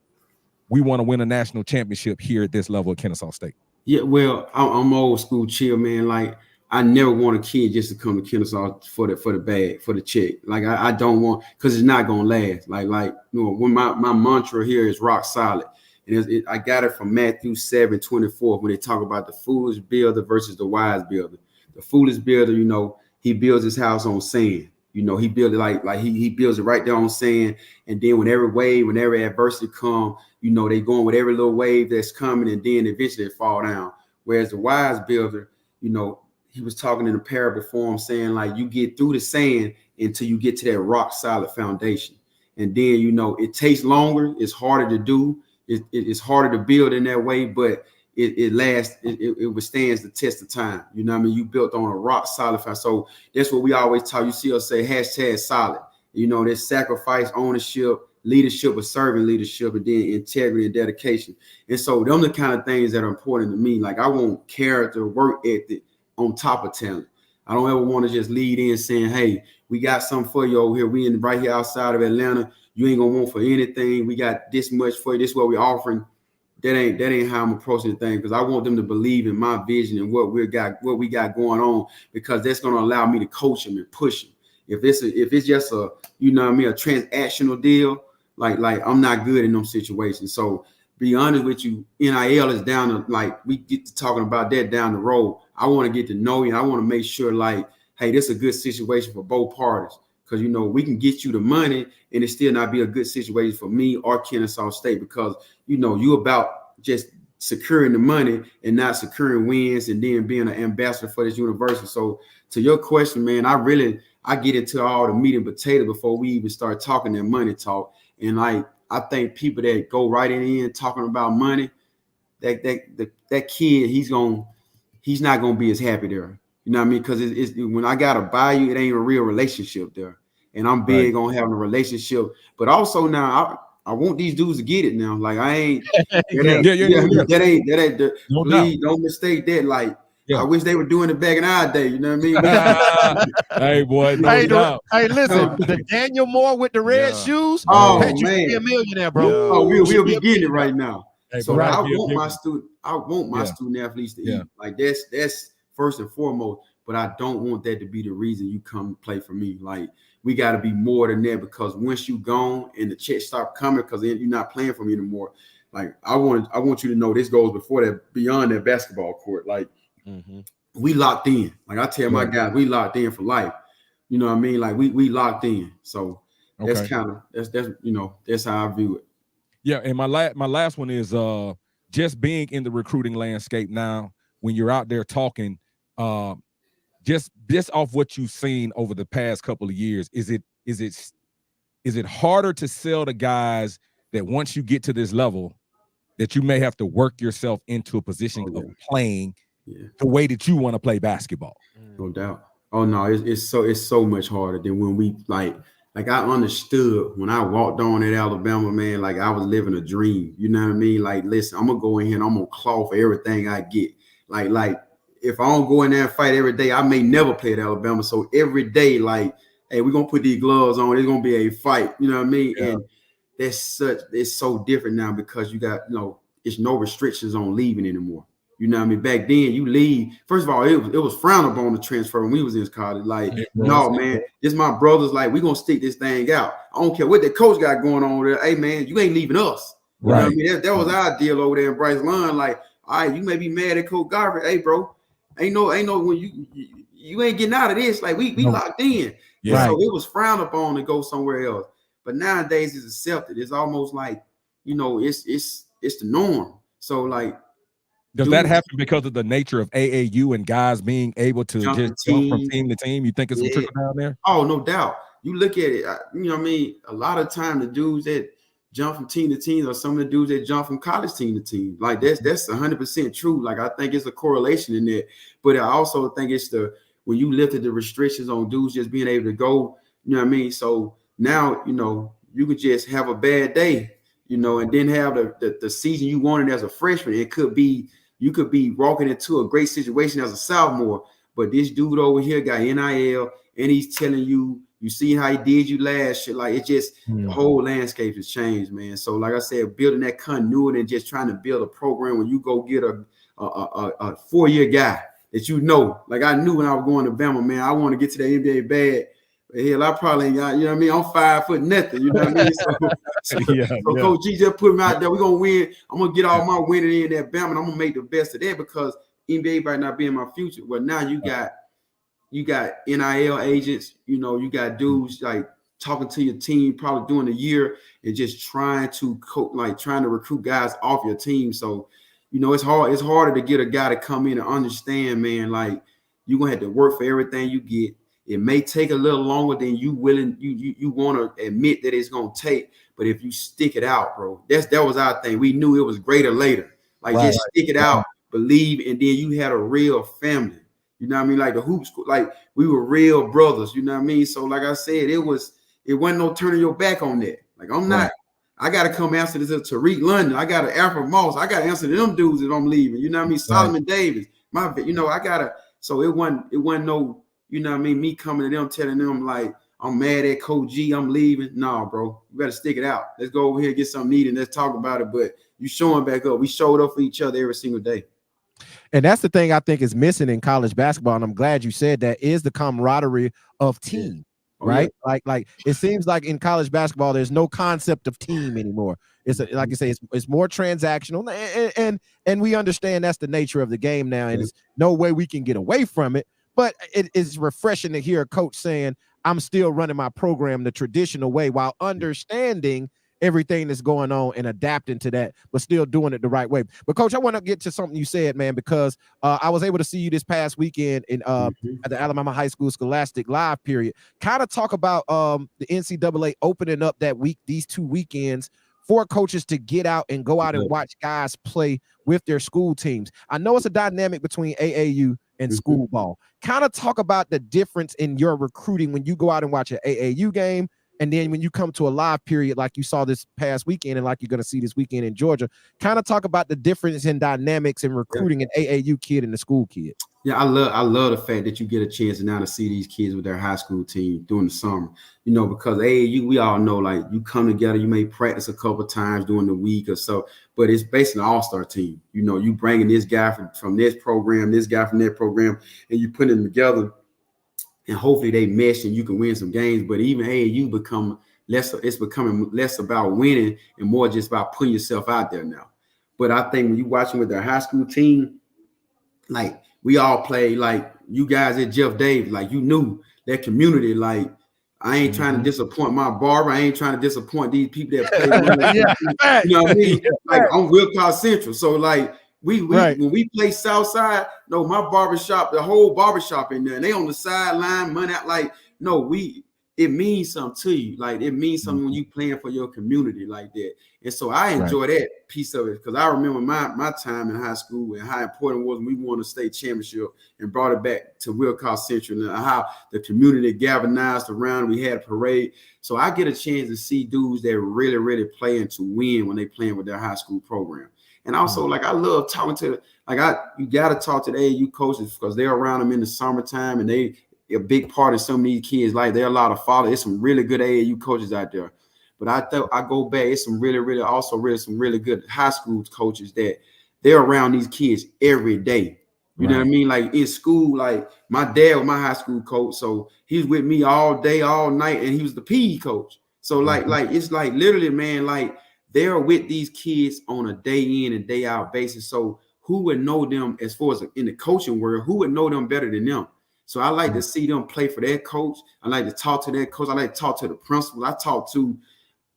we want to win a national championship here at this level at Kennesaw State? Yeah, well, I'm old school chill, man. Like, I never want a kid just to come to Kennesaw for the bag, for the check. Like, I don't want, because it's not gonna last. Like you know, when my mantra here is rock solid. And I got it from Matthew 7:24 when they talk about the foolish builder versus the wise builder. The foolish builder, you know, he builds his house on sand. You know, he builds it like he builds it right there on sand. And then whenever adversity come, you know, they going with every little wave that's coming, and then eventually it fall down. Whereas the wise builder, you know, he was talking in a parable form saying, like, you get through the sand until you get to that rock solid foundation. And then, you know, it takes longer. It's harder to do. It's harder to build in that way, but it lasts. It withstands the test of time. You know what I mean? You built on a rock solid foundation. So that's what we always talk. You see us say #solid. You know, there's sacrifice, ownership, leadership, or servant leadership, and then integrity and dedication. And so them the kind of things that are important to me. Like, I want character, work ethic on top of talent. I don't ever want to just lead in saying, hey, we got something for you over here. We in right here outside of Atlanta. You ain't gonna want for anything. We got this much for you. This is what we're offering. That ain't how I'm approaching the thing, because I want them to believe in my vision and what we got going on, because that's gonna allow me to coach them and push them. If it's just a, you know what I mean, a transactional deal, like I'm not good in those situations. So be honest with you, NIL is down to, like, we get to talking about that down the road. I want to get to know you. I want to make sure, like, hey, this is a good situation for both parties. Because, you know, we can get you the money and it still not be a good situation for me or Kennesaw State, because, you know, you about just securing the money and not securing wins and then being an ambassador for this university. So to your question, man, I get into all the meat and potato before we even start talking that money talk. And, like, I think people that go right in talking about money, that kid, he's not gonna be as happy there. You know what I mean? Because it's when I gotta buy you, it ain't a real relationship there. And I'm big on having a relationship, but also now I want these dudes to get it now. Like, I ain't that ain't No please don't mistake that. Like, I wish they were doing it back in our day. You know what I mean? Hey, boy, hey, listen, the Daniel Moore with the red shoes. Oh, Pat, you man. be a millionaire, bro. Oh, we'll be getting it right now. Hey, So right. I want my student athletes to eat. Like, that's first and foremost. But I don't want that to be the reason you come play for me. Like, we got to be more than that, because once you gone and the checks stop coming, because then you're not playing for me anymore. Like, I want you to know this goes before that, beyond that basketball court. Like, we locked in. Like, I tell my guys, we locked in for life. You know what I mean? Like, we locked in. So that's that's you know, that's how I view it. Yeah, and my last one is just being in the recruiting landscape now. When you're out there talking, just off what you've seen over the past couple of years, is it harder to sell to guys that once you get to this level, that you may have to work yourself into a position of playing the way that you want to play basketball? No doubt. Oh no, it's so much harder than when we like I understood when I walked on at Alabama, man, like I was living a dream. You know what I mean? Like, listen, I'm gonna go in here and I'm gonna claw for everything I get. Like if I don't go in there and fight every day, I may never play at Alabama. So every day, like, hey, we're gonna put these gloves on, it's gonna be a fight, you know what I mean? Yeah. And it's so different now, because you got, you know, it's no restrictions on leaving anymore. You know what I mean? Back then, you leave. First of all, it was frowned upon to transfer when we was in college. Like, no, man, this my brothers. Like, we gonna stick this thing out. I don't care what the coach got going on there. Hey, man, you ain't leaving us. You know what I mean? That was our deal over there in Bryce Lawn. Like, all right, you may be mad at Coach Garvey. Hey, bro, ain't no when you ain't getting out of this. Like, we locked in. Yeah. So it was frowned upon to go somewhere else. But nowadays it's accepted. It's almost like, you know, it's the norm. So, like, Does that happen because of the nature of AAU and guys being able to jump from team to team? You think it's some trickle down there? Oh, no doubt. You look at it, you know what I mean? A lot of time the dudes that jump from team to team are some of the dudes that jump from college team to team. Like that's 100% true. Like I think it's a correlation in there. But I also think it's when you lifted the restrictions on dudes just being able to go, you know what I mean? So now, you know, you could just have a bad day, you know, and then have the season you wanted as a freshman. You could be walking into a great situation as a sophomore, but this dude over here got NIL and he's telling you, you see how he did you last year. Like it just the whole landscape has changed, man. So like I said, building that continuity and just trying to build a program where you go get a 4-year guy that you know. Like I knew when I was going to Bama, man, I want to get to the NBA bad. But hell, I probably ain't got, you know what I mean? I'm 5 foot nothing, you know what I mean? So Coach G just put me out there. We're gonna win. I'm gonna get all my winning in that Bama, and I'm gonna make the best of that because NBA might not be in my future. Well, now you got NIL agents, you know, you got dudes like talking to your team, probably doing a year and just trying to recruit guys off your team. So, you know, it's harder to get a guy to come in and understand, man, like you're gonna have to work for everything you get. It may take a little longer than you want to admit that it's gonna take, but if you stick it out, bro, that was our thing. We knew it was greater later. Like just stick it out, believe, and then you had a real family. You know what I mean? Like the hoops, like we were real brothers. You know what I mean? So like I said, it wasn't no turning your back on that. Like I'm not. I got to come answer this to Tariq London. I got to Alfred Moss. I got to answer to them dudes if I'm leaving. You know what I mean? Solomon Davis. I gotta. So it wasn't no. You know what I mean? Me coming to them, telling them like I'm mad at Coach G, I'm leaving. No, bro, you better stick it out. Let's go over here, get something needed, and let's talk about it. But you showing back up. We showed up for each other every single day. And that's the thing I think is missing in college basketball. And I'm glad you said that is the camaraderie of team, right? Like it seems like in college basketball, there's no concept of team anymore. It's like you say, it's more transactional, and we understand that's the nature of the game now, and there's no way we can get away from it. But it is refreshing to hear a coach saying, I'm still running my program the traditional way while understanding everything that's going on and adapting to that, but still doing it the right way. But Coach, I want to get to something you said, man, because I was able to see you this past weekend at the Alabama High School Scholastic Live period. Kind of talk about the NCAA opening up that week, these 2 weekends for coaches to get out and go out and watch guys play with their school teams. I know it's a dynamic between AAU and school ball. Kind of talk about the difference in your recruiting when you go out and watch an AAU game, and then when you come to a live period like you saw this past weekend and like you're going to see this weekend in Georgia. Kind of talk about the difference in dynamics in recruiting an AAU kid and a school kid. Yeah, I love the fact that you get a chance now to see these kids with their high school team during the summer. You know, because AAU, we all know, like you come together, you may practice a couple of times during the week or so, but it's basically an all-star team. You know, you bringing this guy from this program, this guy from that program, and you put them together, and hopefully they mesh and you can win some games. But even AAU it's becoming less about winning and more just about putting yourself out there now. But I think when you watching with their high school team, like we all play, like you guys at Jeff Davis, like you knew that community. Like I ain't trying to disappoint my barber. I ain't trying to disappoint these people that play. You know what I mean? Like I'm Wilcox Central. So like when we play Southside, no, my barbershop, the whole barbershop in there, and they on the sideline, money out. Like, no, it means something to you. Like it means something when you playing for your community like that. And so I enjoy that piece of it because I remember my time in high school and how important it was when we won a state championship and brought it back to Wilcox Central and how the community galvanized around. We had a parade. So I get a chance to see dudes that really, really playing to win when they playing with their high school program. And also, like, I love talking to, you got to talk to the AAU coaches because they're around them in the summertime and they a big part of some of these kids. Like, they're a lot of fathers. There's some really good AAU coaches out there. But I go back, it's some really good high school coaches that they're around these kids every day. You know what I mean? Like in school, like my dad was my high school coach. So he was with me all day, all night, and he was the PE coach. So like it's like literally, man, like they're with these kids on a day in and day out basis. So who would know them as far as in the coaching world? Who would know them better than them? So I like to see them play for their coach. I like to talk to their coach. I like to talk to the principal. I talk to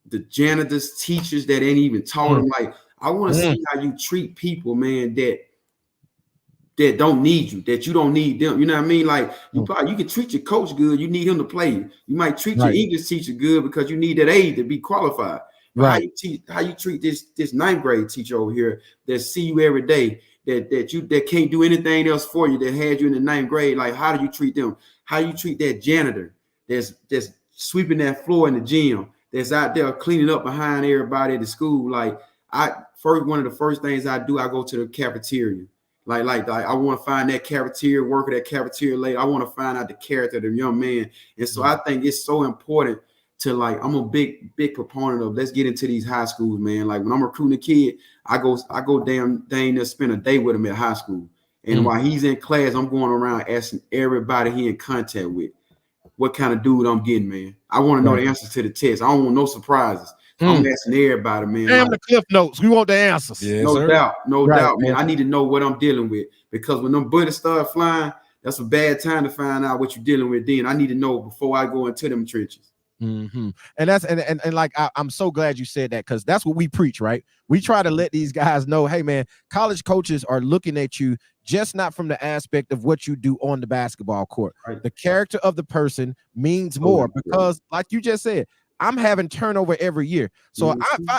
the janitors, teachers that ain't even taught them. Like, I want to see how you treat people, man, that that don't need you, that you don't need them. You know what I mean? Like you can treat your coach good. You need him to play you. You might treat your English teacher good because you need that aide to be qualified. But how you treat this ninth grade teacher over here that see you every day, that can't do anything else for you, that had you in the ninth grade? Like, how do you treat them? How you treat that janitor that's sweeping that floor in the gym, that's out there cleaning up behind everybody at the school? Like, one of the first things I do, I go to the cafeteria. Like I want to find that cafeteria worker, that cafeteria lady. I want to find out the character of the young man. And so I think it's so important to, like, I'm a big proponent of, let's get into these high schools, man. Like when I'm recruiting a kid, I go damn to spend a day with him at high school. And while he's in class, I'm going around asking everybody he in contact with what kind of dude I'm getting, man. I want to know the answers to the test. I don't want no surprises. I'm asking everybody, man. Damn, the cliff notes. We want the answers. Yes, no sir. doubt, man. I need to know what I'm dealing with, because when them bullets start flying, that's a bad time to find out what you're dealing with. Then I need to know before I go into them trenches. And that's and like I'm so glad you said that, because that's what we preach, right? We try to let these guys know, hey man, college coaches are looking at you just not from the aspect of what you do on the basketball court. The character of the person means more, because like you just said, I'm having turnover every year. So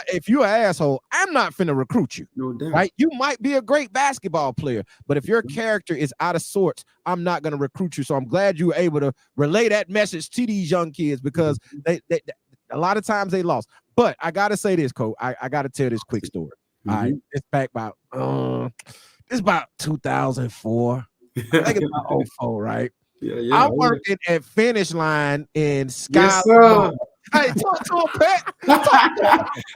if you're an asshole, I'm not finna recruit you. No doubt. Right? You might be a great basketball player, but if your character is out of sorts, I'm not gonna recruit you. So I'm glad you were able to relay that message to these young kids, because they a lot of times they lost. But I gotta say this, Coach. I gotta tell this quick story. All right, it's back about it's about 2004. I think it's about 04, right? I'm working at Finish Line in Sky. Yes, hey, talk to him, Pet.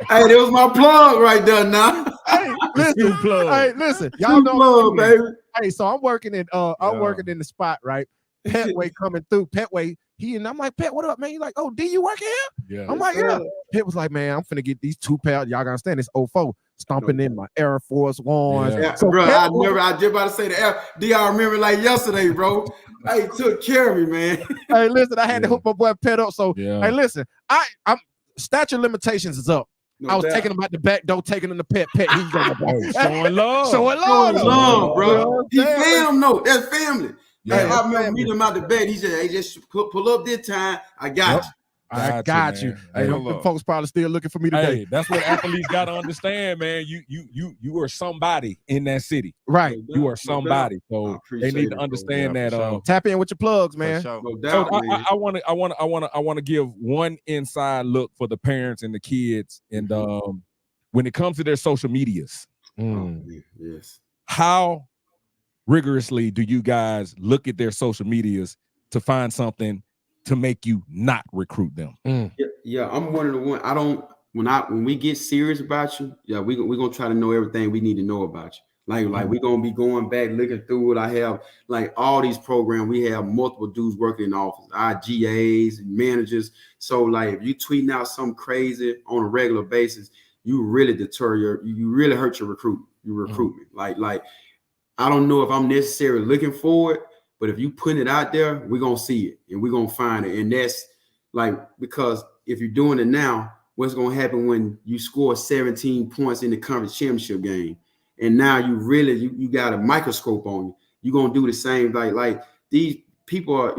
Hey, that was my plug right there now. Hey, listen, hey, listen. Y'all know, plug, baby. Hey, so I'm working in working in the spot, right? Pettway coming through. Pettway, I'm like, Pet, what up, man? He's like, oh, D, you working here? I'm like, yeah. Pet was like, man, I'm finna get these 2 pounds. Y'all gotta understand, it's 04. Stomping in my Air Force Ones. So bro, I just about to say D, I remember like yesterday, bro. Hey, took care of me, man. Hey, listen, I had to hook my boy Pet up. So hey, listen, I'm statute limitations is up. I was taking him out the back door, taking him to Pet. He's going showing love. Showing love, bro. He fam, no, that's family. Hey, I remember meeting him out the bed. He said, hey, just pull up this time. I got you. I got you. Hey, them folks probably still looking for me today. Hey, that's what athletes got to understand, man. You are somebody in that city, right? You are somebody, so they need to understand that. Tap in with your plugs, man. So I want to give one inside look for the parents and the kids, and when it comes to their social medias, yes, how rigorously do you guys look at their social medias to find something to make you not recruit them? Yeah, I'm one of the one. I don't when we get serious about you, we're gonna try to know everything we need to know about you. Like we're gonna be going back looking through it. I have like all these programs, we have multiple dudes working in the office, IGAs, managers. So like if you tweeting out something crazy on a regular basis, you really you really hurt your recruitment. Like I don't know if I'm necessarily looking for it, but if you put it out there, we're going to see it and we're going to find it. And that's like, because if you're doing it now, what's going to happen when you score 17 points in the conference championship game? And now you got a microscope on you. You're going to do the same. Like these people are,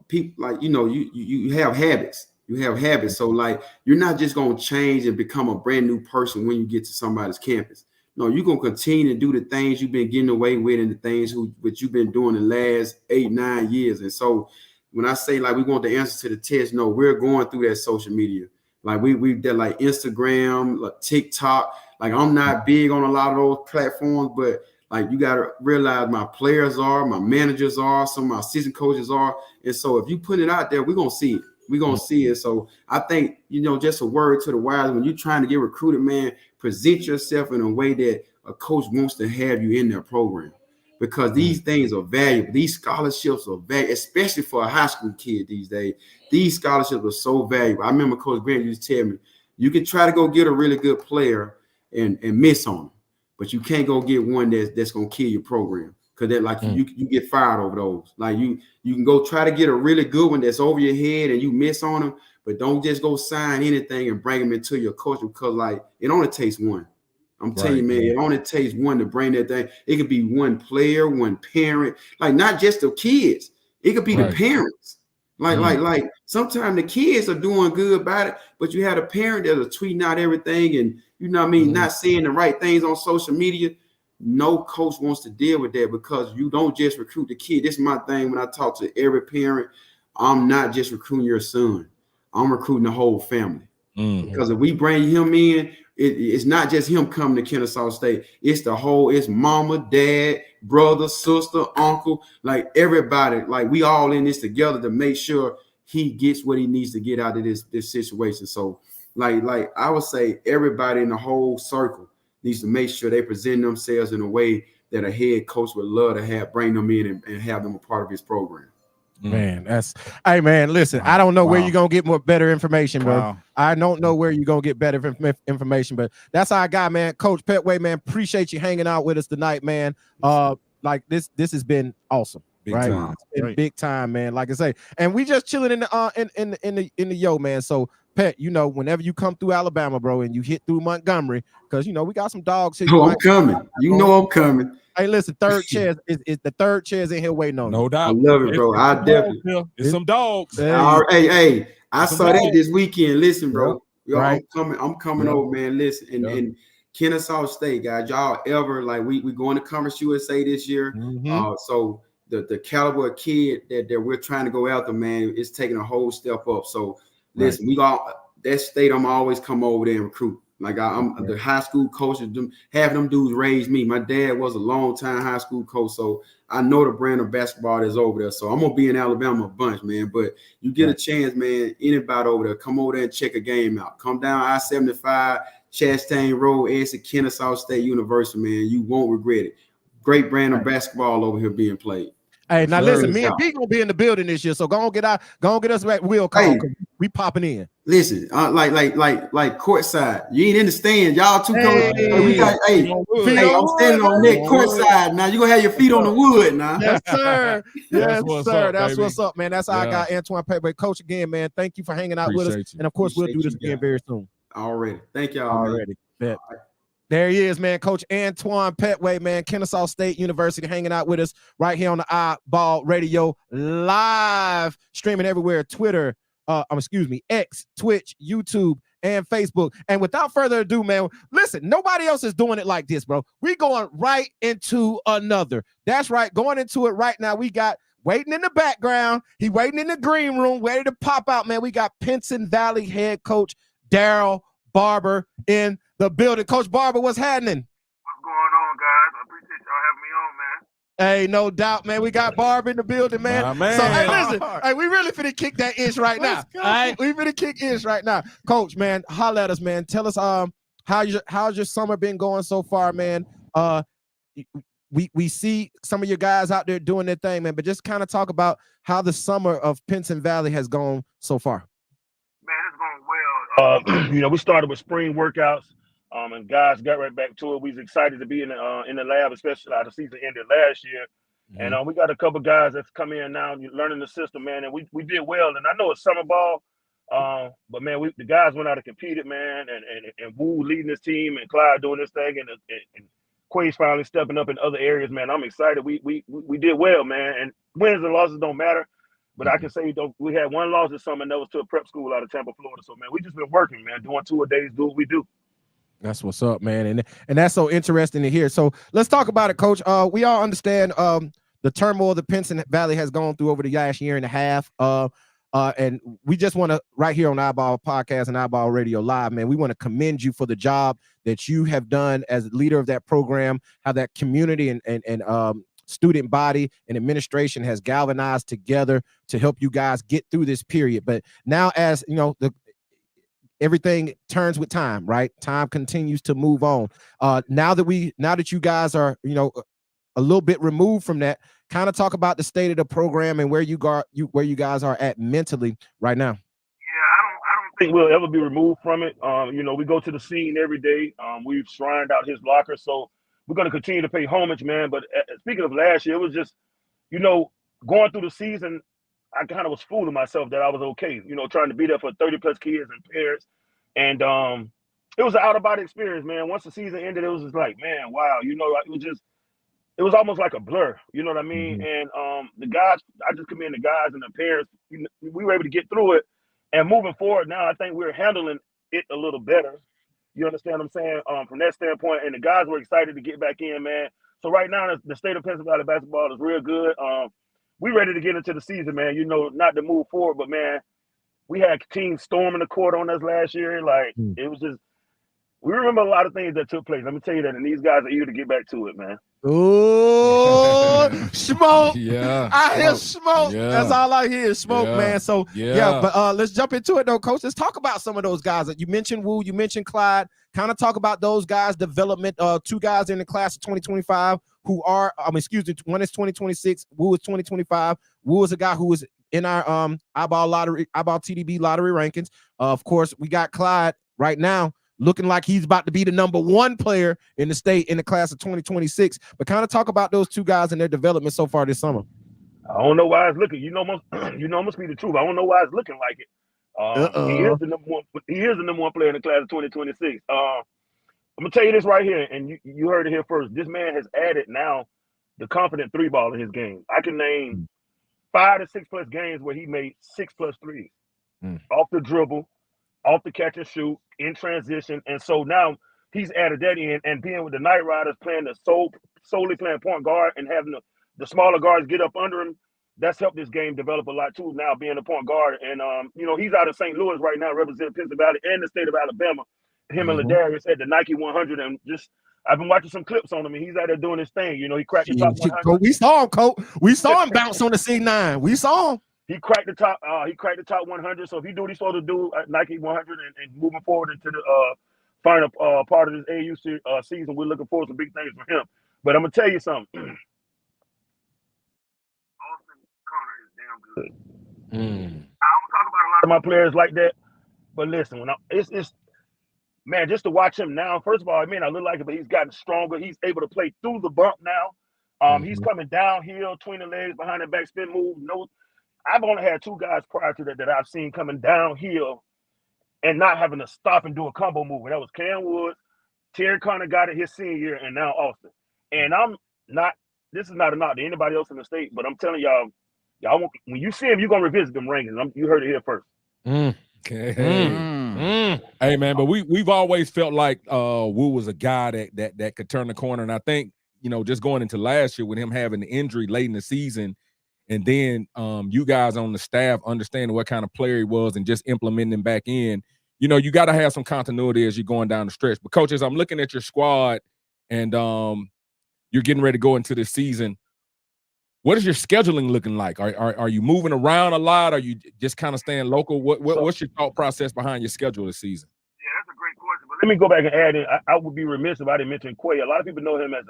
people like, you have habits. You have habits. So like, you're not just going to change and become a brand new person when you get to somebody's campus. No, you're going to continue to do the things you've been getting away with and the things which you've been doing the last 8-9 years. And so when I say like we want the answer to the test, no, we're going through that social media. Like we did like Instagram, like TikTok. Like I'm not big on a lot of those platforms, but like you got to realize my players are, my managers are, some of my assistant coaches are. And so if you put it out there, we're going to see it. We're going to see it. So I think, just a word to the wise, when you're trying to get recruited, man, present yourself in a way that a coach wants to have you in their program, because these things are valuable. These scholarships are valuable, especially for a high school kid these days. These scholarships are so valuable. I remember Coach Grant used to tell me, you can try to go get a really good player and miss on them, but you can't go get one that's going to kill your program. Because that like you get fired over those. Like you can go try to get a really good one that's over your head and you miss on them, but don't just go sign anything and bring them into your coach, because like it only takes one. I'm telling you, man, it only takes one to bring that thing. It could be one player, one parent, like not just the kids. It could be the parents. Like sometimes the kids are doing good about it, but you had a parent that are tweeting out everything and you know what I mean, not saying the right things on social media. No coach wants to deal with that because you don't just recruit the kid. This is my thing when I talk to every parent. I'm not just recruiting your son. I'm recruiting the whole family. Because if we bring him in, it's not just him coming to Kennesaw State. It's the whole, it's mama, dad, brother, sister, uncle, like everybody. Like we all in this together to make sure he gets what he needs to get out of this situation. So like I would say everybody in the whole circle needs to make sure they present themselves in a way that a head coach would love to bring them in and have them a part of his program. Man, hey man, listen, I don't know where you're gonna get better information, bro. Wow. I don't know where you're gonna get better information, but that's our guy, man. Coach Pettway, man. Appreciate you hanging out with us tonight, man. Like this has been awesome. Big right? time. It's been big time, man. Like I say, and we just chilling in the yo, man. So Pet, you know, whenever you come through Alabama, bro, and you hit through Montgomery, because you know we got some dogs here. Oh, I'm coming. You know I'm coming. Hey, listen, third chair is the third chair's in here waiting on No you. doubt. I love it, bro. I definitely. It's some dogs. Hey, I saw that this weekend. Listen, bro. Yo, right. I'm coming over, man. Listen, and Kennesaw State, guys, y'all ever like we going to Conference USA this year. So the caliber of kid that we're trying to go after, man, is taking a whole step up. So listen, we got that state. I'm always come over there and recruit. Like I'm the high school coaches, having them dudes raised me. My dad was a long time high school coach, so I know the brand of basketball that's over there. So I'm gonna be in Alabama a bunch, man. But you get a chance, man. Anybody over there, come over there and check a game out. Come down I-75, Chastain Road, exit Kennesaw State University, man. You won't regret it. Great brand of basketball over here being played. Hey, now listen, me and P gonna be in the building this year, so go on get us back wheel call. Hey, we popping in. Listen, like courtside. You ain't in the stand. Y'all two coaches. We got I'm standing on that courtside now. You gonna have your feet on the wood now. Yes, sir. Yes, sir. That's baby. what's up, man. That's our guy, Antoine Pettway. Coach again, man. Thank you for hanging out with us. And of course, we'll do this again very soon. Already. Thank y'all. Already. Bet. There he is, man. Coach Antoine Pettway, man. Kennesaw State University hanging out with us right here on the iBall Radio live, streaming everywhere. Twitter, X, Twitch, YouTube, and Facebook. And without further ado, man, listen, nobody else is doing it like this, bro. We going right into another. That's right. Going into it right now. We got waiting in the background. He waiting in the green room, ready to pop out, man. We got Pinson Valley head coach Daryl Barber in the building. Coach Barber, what's happening? What's going on, guys? I appreciate y'all having me on, man. Hey, no doubt, man. We got Barber in the building, man. So, hey, listen, hey, we really finna kick that inch right now. All right, we finna kick inch right now. Coach, man, holla at us, man. Tell us how's your summer been going so far, man? We see some of your guys out there doing their thing, man, but just kind of talk about how the summer of Pinson Valley has gone so far. Man, it's going well. We started with spring workouts, and guys got right back to it. We was excited to be in the lab, especially the season ended last year. And we got a couple guys that's come in now, learning the system, man. And we did well. And I know it's summer ball, but man, the guys went out and competed, man. And Wu leading this team, and Clyde doing this thing, and Quay's finally stepping up in other areas, man. I'm excited. We did well, man. And wins and losses don't matter. But I can say we had one loss this summer, and that was to a prep school out of Tampa, Florida. So, man, we just been working, man, doing 2 a days, do what we do. That's what's up, man. And that's so interesting to hear. So let's talk about it, Coach. We all understand the turmoil the Pinson Valley has gone through over the last year and a half. And we just want to, right here on iBall Podcast and iBall Radio Live, man, we want to commend you for the job that you have done as leader of that program, how that community and student body and administration has galvanized together to help you guys get through this period. But now, as you know, everything turns with time, right? Time continues to move on. Now that you guys are, a little bit removed from that, kind of talk about the state of the program and where you guys are at mentally right now. Yeah, I don't think we'll ever be removed from it. We go to the scene every day. We've shrined out his locker, so we're going to continue to pay homage, man. But speaking of last year, it was just, going through the season, I kind of was fooling myself that I was okay, trying to be there for 30 plus kids and parents. And it was an out of body experience, man. Once the season ended, it was just like, man, wow, it was almost like a blur, you know what I mean? Mm-hmm. And the guys, I just commend the guys and the parents. We were able to get through it, and moving forward now, I think we're handling it a little better. You understand what I'm saying? From that standpoint, and the guys were excited to get back in, man. So right now, the state of Pennsylvania basketball is real good. We ready to get into the season, man. You know, not to move forward, but man, we had teams storming the court on us last year. Like it was just, we remember a lot of things that took place. Let me tell you that, and these guys are eager to get back to it, man. Oh, smoke. Yeah. I hear smoke. Yeah. That's all I hear is smoke, Yeah. man. So, Yeah. but let's jump into it, though, Coach. Let's talk about some of those guys that you mentioned, Wu, you mentioned Clyde. Kind of talk about those guys' development. Two guys in the class of 2025 who are, one is 2026, Wu is 2025. Wu is a guy who is in our iBall TDB lottery rankings. Of course, we got Clyde right now, looking like he's about to be the #1 player in the state in the class of 2026. But kind of talk about those two guys and their development so far this summer. I don't know why it's looking. Must be the truth. I don't know why it's looking like it. He is the #1. He is the #1 player in the class of 2026. I'm gonna tell you this right here, and you heard it here first. This man has added now the confident 3-ball in his game. I can name 5 to 6 plus games where he made 6 plus threes off the dribble, off the catch and shoot, in transition. And so now he's added that in, and being with the Night Riders, playing solely playing point guard and having the smaller guards get up under him, that's helped this game develop a lot too, now being a point guard. And he's out of St. Louis right now, representing Pennsylvania and the state of Alabama. Him and Ladarius at the Nike 100, and just I've been watching some clips on him, and he's out there doing his thing. He cracked the top 100. We saw him, Coach. We saw him bounce on the C9. We saw him. He cracked the top. He cracked the top 100. So if he do what he's supposed to do at Nike 100 and moving forward into the final part of this AU season, we're looking forward to big things from him. But I'm gonna tell you something. Austin Connor is damn good. I don't talk about a lot of my players like that, but listen, it's man, just to watch him now. First of all, I mean, I look like it, but he's gotten stronger. He's able to play through the bump now. He's coming downhill, between the legs, behind the back spin move. I've only had 2 guys prior to that I've seen coming downhill and not having to stop and do a combo move. And that was Cam Woods, Terry Connor got it his senior year, and now Austin. And this is not a knock to anybody else in the state, but I'm telling y'all when you see him, you're gonna revisit them rankings. You heard it here first. Hey man, but we've always felt like Wu was a guy that could turn the corner, and I think just going into last year with him having the injury late in the season, and then you guys on the staff understanding what kind of player he was and just implementing him back in, you got to have some continuity as you're going down the stretch. But coaches, I'm looking at your squad, and you're getting ready to go into this season. What is your scheduling looking like? Are you moving around a lot? Are you just kind of staying local? What's your thought process behind your schedule this season? Yeah, that's a great question. But let me go back and add in. I would be remiss if I didn't mention Quay. A lot of people know him as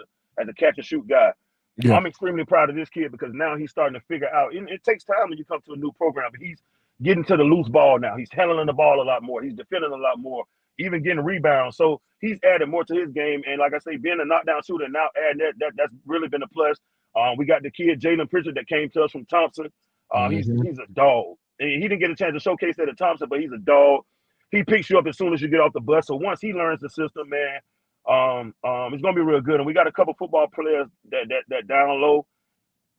a catch and shoot guy. Yeah. I'm extremely proud of this kid because now he's starting to figure out. It takes time when you come to a new program, but he's getting to the loose ball now. He's handling the ball a lot more. He's defending a lot more, even getting rebounds. So he's added more to his game. And like I say, being a knockdown shooter and now adding that's really been a plus. We got the kid Jalen Pritchard that came to us from Thompson. He's a dog. And he didn't get a chance to showcase that at Thompson, but he's a dog. He picks you up as soon as you get off the bus. So once he learns the system, man, it's gonna be real good. And we got a couple football players that down low,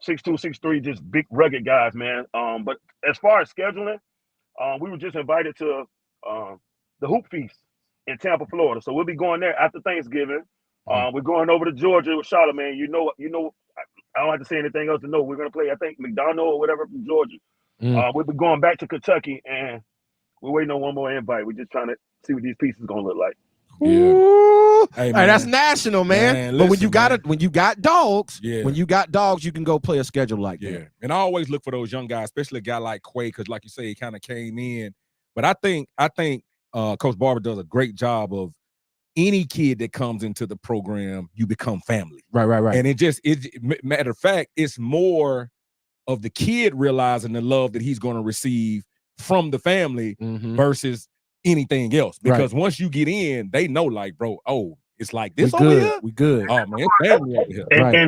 6'2", 6'3", just big rugged guys, man. But as far as scheduling, we were just invited to the Hoop Feast in Tampa, Florida. So we'll be going there after Thanksgiving. We're going over to Georgia with Charlotte, man. I don't have to say anything else to know. We're gonna play, I think, McDonald or whatever from Georgia. We'll be going back to Kentucky, and we're waiting on one more invite. We're just trying to see what these pieces gonna look like. Yeah. Hey, that's national, man. But when you got dogs, you can go play a schedule like that. And I always look for those young guys, especially a guy like Quay, because like you say, he kind of came in. But I think Coach Barber does a great job of any kid that comes into the program, you become family. Right. And matter of fact, it's more of the kid realizing the love that he's going to receive from the family versus anything else. Because once you get in, they know, like, bro, it's like this over here. We good. Oh man, it's family over here.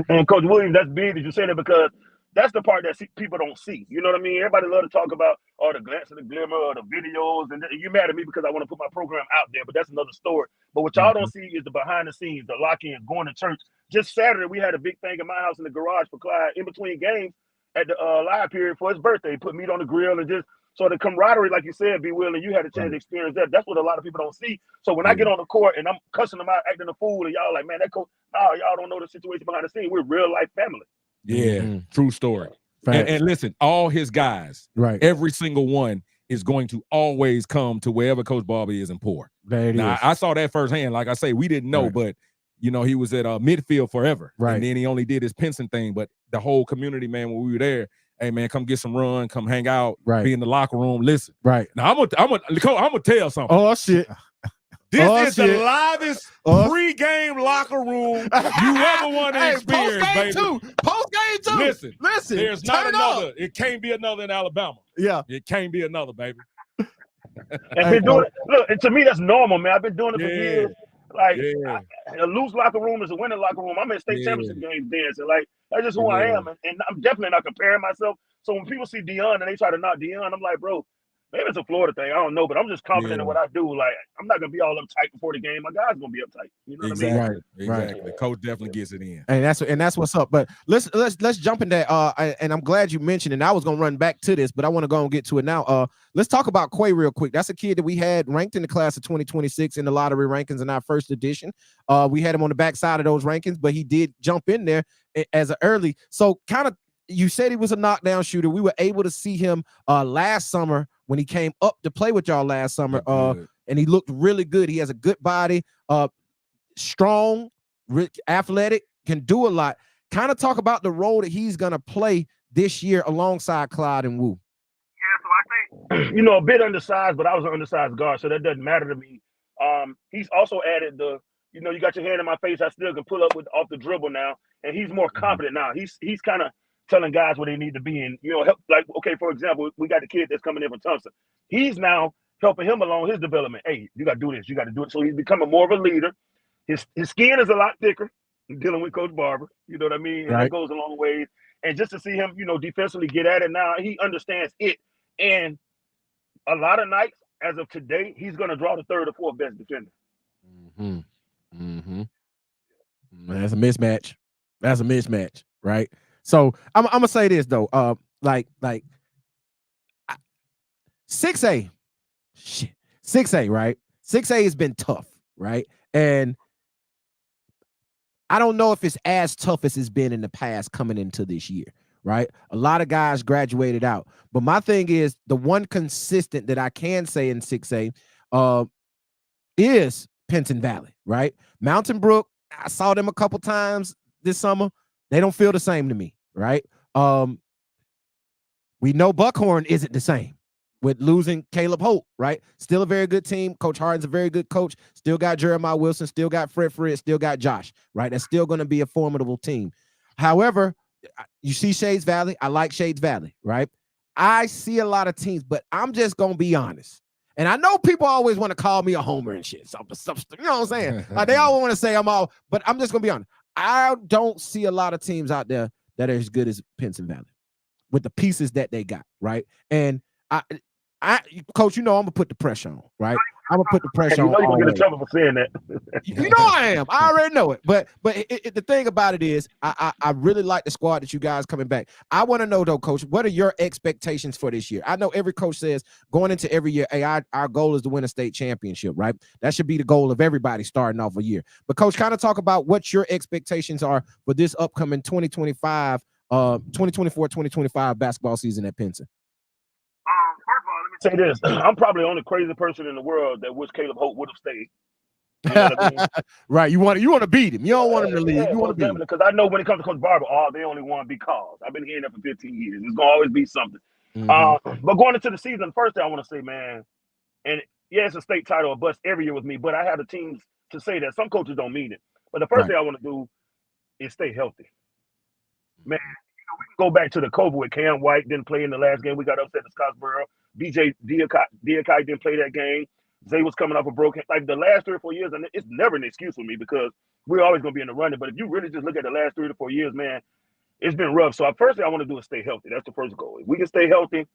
And Coach Williams, that's big that you say that because that's the part that people don't see. You know what I mean? Everybody love to talk about the glance and the glimmer or the videos, and you mad at me because I want to put my program out there, but that's another story. But what y'all don't see is the behind the scenes, the lock-in, going to church. Just Saturday, we had a big thing in my house in the garage for Clyde in between games at the live period for his birthday. Put meat on the grill and just so the camaraderie, like you said, be willing. You had a chance to experience that. That's what a lot of people don't see. So when I get on the court and I'm cussing them out, acting a fool, and y'all like, man, that coach, y'all don't know the situation behind the scene. We're real life family. Yeah, true story. And listen, all his guys, every single one is going to always come to wherever Coach Barber is and pour. Now, I saw that firsthand. Like I say, we didn't know, but you know, he was at midfield forever. And then he only did his Pinson thing. But the whole community, man, when we were there, hey man, come get some run, come hang out, be in the locker room, listen. Now I'm gonna tell something. Oh shit. This is the livest pre-game locker room you ever want to experience, baby. Post-game too. Listen. There's not another. It can't be another in Alabama. Yeah. It can't be another, baby. And been doing it. Look, and to me, that's normal, man. I've been doing it for years. Like a loose locker room is a winning locker room. I'm in state championship games dancing. Like that's just who I am, and I'm definitely not comparing myself. So when people see Deion and they try to knock Deion, I'm like, bro, maybe it's a Florida thing. I don't know, but I'm just confident in what I do. Like I'm not gonna be all uptight before the game. My guys gonna be uptight. You know what I mean? Exactly. Coach definitely gets it in. And that's what's up. But let's jump in that. And I'm glad you mentioned, and I was gonna run back to this, but I want to go and get to it now. Let's talk about Quay real quick. That's a kid that we had ranked in the class of 2026 in the lottery rankings in our first edition. We had him on the back side of those rankings, but he did jump in there as an early. So kind of, you said he was a knockdown shooter. We were able to see him last summer when he came up to play with y'all last summer, and he looked really good. He has a good body, strong, athletic, can do a lot. Kind of talk about the role that he's going to play this year alongside Clyde and Wu. Yeah, so I think, a bit undersized, but I was an undersized guard, so that doesn't matter to me. He's also added you got your hand in my face, I still can pull up off the dribble now, and he's more confident now. He's kind of telling guys where they need to be, and help. Like, okay, for example, we got the kid that's coming in from Thompson. He's now helping him along his development. Hey, you got to do this, you got to do it. So he's becoming more of a leader. His skin is a lot thicker dealing with Coach Barber. You know what I mean? And that goes a long way. And just to see him, defensively get at it now, he understands it. And a lot of nights, as of today, he's going to draw the third or fourth best defender. That's a mismatch. That's a mismatch, right? So I'm gonna say this though, like 6A, 6A, right? 6A has been tough, right? And I don't know if it's as tough as it's been in the past coming into this year, right? A lot of guys graduated out, but my thing is the one consistent that I can say in 6A is Penton Valley, right? Mountain Brook, I saw them a couple times this summer. They don't feel the same to me, right? We know Buckhorn isn't the same with losing Caleb Holt, right? Still a very good team. Coach Harden's a very good coach. Still got Jeremiah Wilson, still got Fred, still got Josh, right? That's still going to be a formidable team. However, you see Shades Valley. I like Shades Valley, right? I see a lot of teams, but I'm just going to be honest. And I know people always want to call me a homer and shit. Something, you know what I'm saying? They always want to say I'm all, but I'm just going to be honest. I don't see a lot of teams out there that are as good as Pinson Valley with the pieces that they got, right? And I Coach, I'm gonna put the pressure on, right? I'm gonna put the pressure on. You're gonna get in trouble for saying that. I am. I already know it. But the thing about it is, I really like the squad that you guys coming back. I want to know though, Coach, what are your expectations for this year? I know every coach says going into every year, hey, our goal is to win a state championship, right? That should be the goal of everybody starting off a year. But Coach, kind of talk about what your expectations are for this upcoming 2024-2025 basketball season at Pinson. Say this, I'm probably the only crazy person in the world that wish Caleb Holt would have stayed. You know what I mean? Right. You want to beat him. You don't want him to leave. You want to beat him. Because I know when it comes to Coach Barber, they only won because. I've been hearing that for 15 years. It's gonna always be something. But going into the season, the first thing I want to say, man, and yeah, it's a state title, a bust every year with me, but I have the teams to say that. Some coaches don't mean it. But the first thing I want to do is stay healthy. Man, we can go back to the COVID with Cam White didn't play in the last game. We got upset to Scottsboro. BJ Diakai didn't play that game. Zay was coming off a broken. Like the last 3 or 4 years, and it's never an excuse for me because we're always going to be in the running. But if you really just look at the last 3 to 4 years, man, it's been rough. So firstly, I want to do is stay healthy. That's the first goal. If we can stay healthy,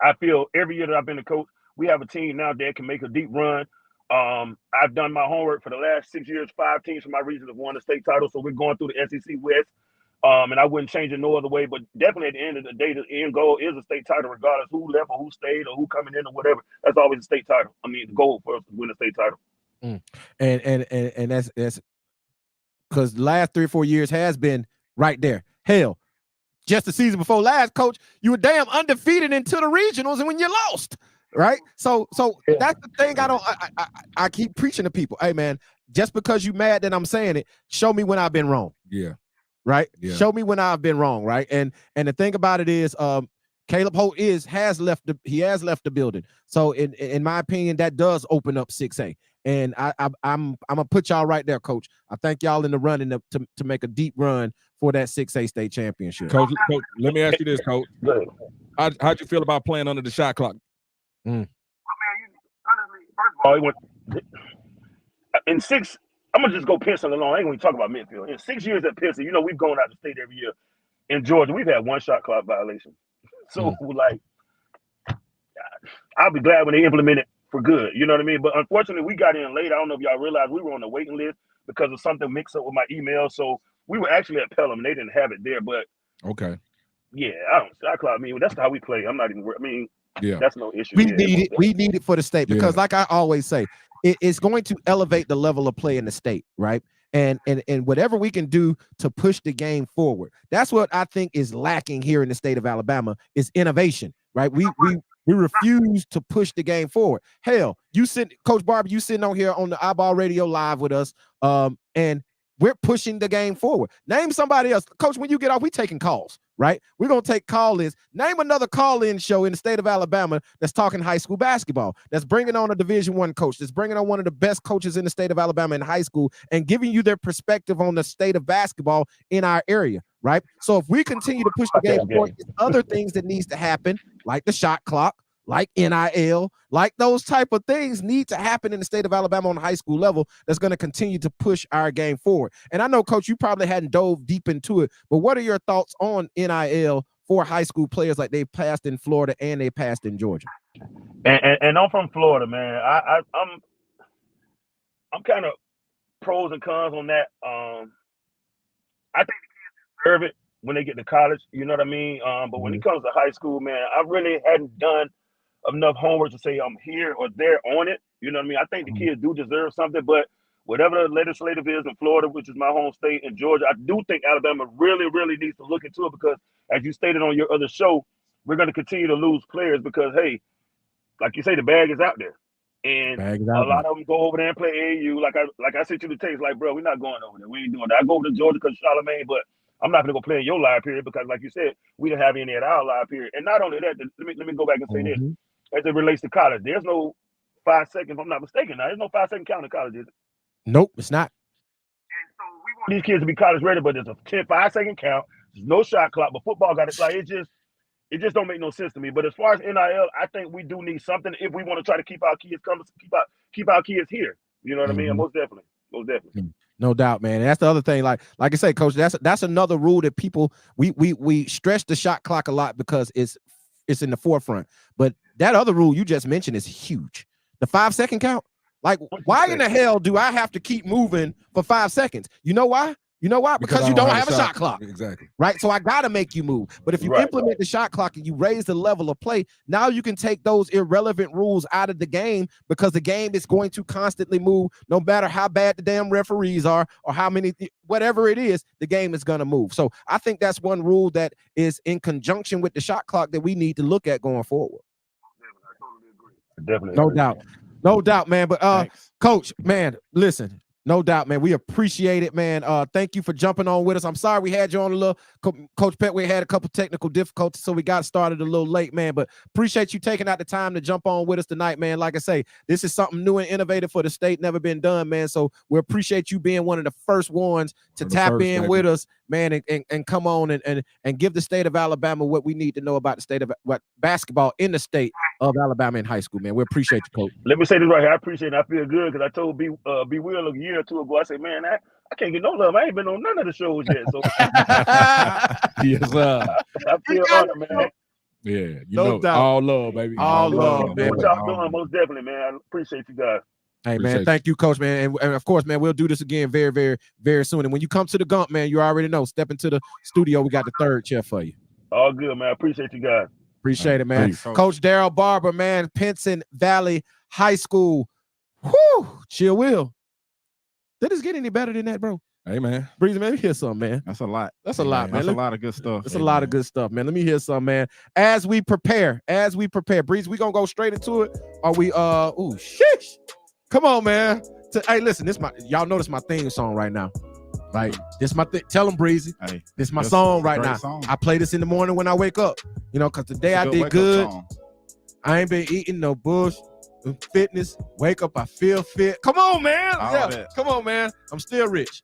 I feel every year that I've been a coach, we have a team now that can make a deep run. I've done my homework for the last 6 years. 5 teams from my region have won the state title, so we're going through the SEC West. And I wouldn't change it no other way. But definitely at the end of the day, the end goal is a state title, regardless who left or who stayed or who coming in or whatever. That's always a state title. I mean, the goal for us is to win a state title. And that's because the last 3 or 4 years has been right there. Hell, just the season before last, Coach, you were damn undefeated into the regionals, and when you lost, right? So that's the thing. I keep preaching to people. Hey, man, just because you mad that I'm saying it, show me when I've been wrong. Yeah. Right. Yeah. Show me when I've been wrong. Right. And the thing about it is, Caleb Holt has left the building. So in my opinion, that does open up 6A. And I'm gonna put y'all right there, Coach. I think y'all in the running to make a deep run for that 6A state championship. Coach, let me ask you this, Coach. How'd you feel about playing under the shot clock? I mean, honestly, first of all, it went in 6. I'm gonna just go Pearson alone. I ain't gonna talk about Midfield. In 6 years at Pearson, we've gone out of state every year. In Georgia, we've had 1 shot clock violation. So like, I'll be glad when they implement it for good. You know what I mean? But unfortunately, we got in late. I don't know if y'all realize we were on the waiting list because of something mixed up with my email. So we were actually at Pelham and they didn't have it there. But okay, yeah, I don't shot clock. I mean, that's how we play. I'm not even. I mean, yeah, that's no issue. We need it. We need it for the state because, like I always say, it's going to elevate the level of play in the state, right? And whatever we can do to push the game forward. That's what I think is lacking here in the state of Alabama is innovation, right? We refuse to push the game forward. Hell, Coach Barber, you sitting on here on the iBall Radio Live with us, and we're pushing the game forward. Name somebody else. Coach, when you get off, we taking calls, right? We're going to take call-ins. Name another call-in show in the state of Alabama that's talking high school basketball, that's bringing on a Division I coach, that's bringing on one of the best coaches in the state of Alabama in high school and giving you their perspective on the state of basketball in our area, right? So if we continue to push the game forward, there's other things that needs to happen, like the shot clock, like NIL, like those type of things need to happen in the state of Alabama on the high school level that's going to continue to push our game forward. And I know, Coach, you probably hadn't dove deep into it, but what are your thoughts on NIL for high school players like they passed in Florida and they passed in Georgia? And I'm from Florida, man. I'm kind of pros and cons on that. I think the kids deserve it when they get to college, you know what I mean? But when it comes to high school, man, I really hadn't done enough homework to say I'm here or there on it. You know what I mean? I think the kids do deserve something, but whatever the legislative is in Florida, which is my home state, and Georgia, I do think Alabama really, really needs to look into it because, as you stated on your other show, we're going to continue to lose players because, hey, like you say, the bag is out there. And a lot of them go over there and play AAU. Like I sent you the text, like, bro, we're not going over there. We ain't doing that. I go over to Georgia because Charlemagne, but I'm not going to go play in your live period because, like you said, we didn't have any at our live period. And not only that, let me go back and say this. As it relates to college, there's no 5 seconds, if I'm not mistaken. Now, there's no 5 second count in college, is it? Nope, it's not. And so we want these kids to be college ready, but there's a 5 second count. There's no shot clock, but football got it. Like it just don't make no sense to me. But as far as NIL, I think we do need something if we want to try to keep our kids keep our kids here. You know what I mean? Most definitely. No doubt, man. And that's the other thing. Like I say, Coach, that's another rule that people we stress the shot clock a lot because it's in the forefront. But that other rule you just mentioned is huge. The 5 second count. Like, why in the hell do I have to keep moving for 5 seconds? You know why? Because you don't have a shot clock. Exactly. Right? So I got to make you move. But if you implement the shot clock and you raise the level of play, now you can take those irrelevant rules out of the game because the game is going to constantly move no matter how bad the damn referees are or how many, whatever it is, the game is going to move. So I think that's one rule that is in conjunction with the shot clock that we need to look at going forward. Definitely. No doubt, man. But Coach, man, listen. No doubt, man. We appreciate it, man. Thank you for jumping on with us. I'm sorry we had you on a little. Coach Pettway had a couple technical difficulties, so we got started a little late, man. But appreciate you taking out the time to jump on with us tonight, man. Like I say, this is something new and innovative for the state, never been done, man. So we appreciate you being one of the first ones to tap in with us, man, and come on and give the state of Alabama what we need to know about the state of basketball in the state of Alabama in high school, man. We appreciate you, Coach. Let me say this right here. I appreciate it. I feel good because I told B Will a year or two ago. I said, man, I can't get no love. I ain't been on none of the shows yet. So Yes, sir. I feel honored, man. Yeah, No doubt. all love, baby. All love, man. What y'all doing, most definitely, man. I appreciate you guys. Hey, man, Appreciate thank you, Coach, man. And of course, man, we'll do this again very, very, very soon. And when you come to the Gump, man, you already know, step into the studio. We got the third chair for you. All good, man. I appreciate you guys. Appreciate it, man. Peace. Coach Daryl Barber, man, Pinson Valley High School. Whoo, chill will. Did this get any better than that, bro? Hey, man. Breezy, man, let me hear something, man. That's a lot. That's a lot, man. That's a lot of good stuff. That's a lot of good stuff, man. Let me hear something, man. As we prepare, Breeze, we gonna go straight into it. Are we ooh, sheesh. Come on, man. Hey, listen, y'all notice my theme song right now. Right? This my thing. Tell them, Breezy. Hey, this my that's song a right great now. song. I play this in the morning when I wake up. You know, because today I did good. I ain't been eating no bush. Fitness. Wake up, I feel fit. Come on, man. Come on, man. I'm still rich,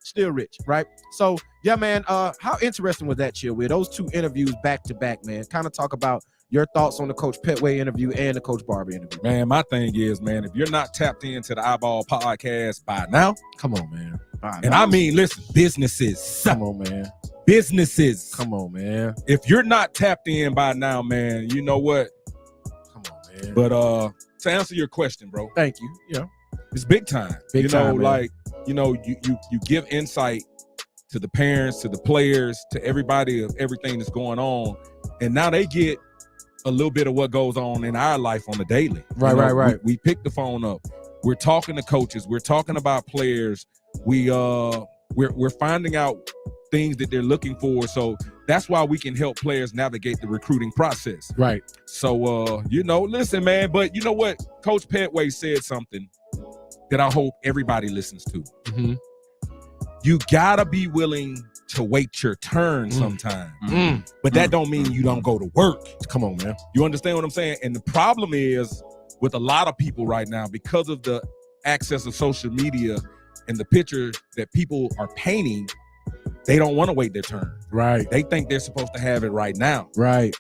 right? So, yeah, man. How interesting was that, Chill With? Those two interviews back to back, man. Kind of talk about your thoughts on the Coach Pettway interview and the Coach Barber interview. Man, my thing is, man, if you're not tapped into the iBall podcast by now, come on, man. And I mean, listen, businesses. Come on, man. Businesses. Come on, man. If you're not tapped in by now, man, you know what? Come on, man. But to answer your question, bro. Thank you. Yeah. It's big time. Big time, man. Like, you give insight to the parents, to the players, to everybody of everything that's going on. And now they get a little bit of what goes on in our life on the daily. Right. We pick the phone up. We're talking to coaches. We're talking about players. We're finding out things that they're looking for. So that's why we can help players navigate the recruiting process. Right. So, listen, man, but you know what? Coach Pettway said something that I hope everybody listens to. Mm-hmm. You gotta be willing to wait your turn sometime. But that don't mean you don't go to work. Come on, man. You understand what I'm saying? And the problem is with a lot of people right now, because of the access of social media and the picture that people are painting, they don't want to wait their turn. Right. They think they're supposed to have it right now. Right.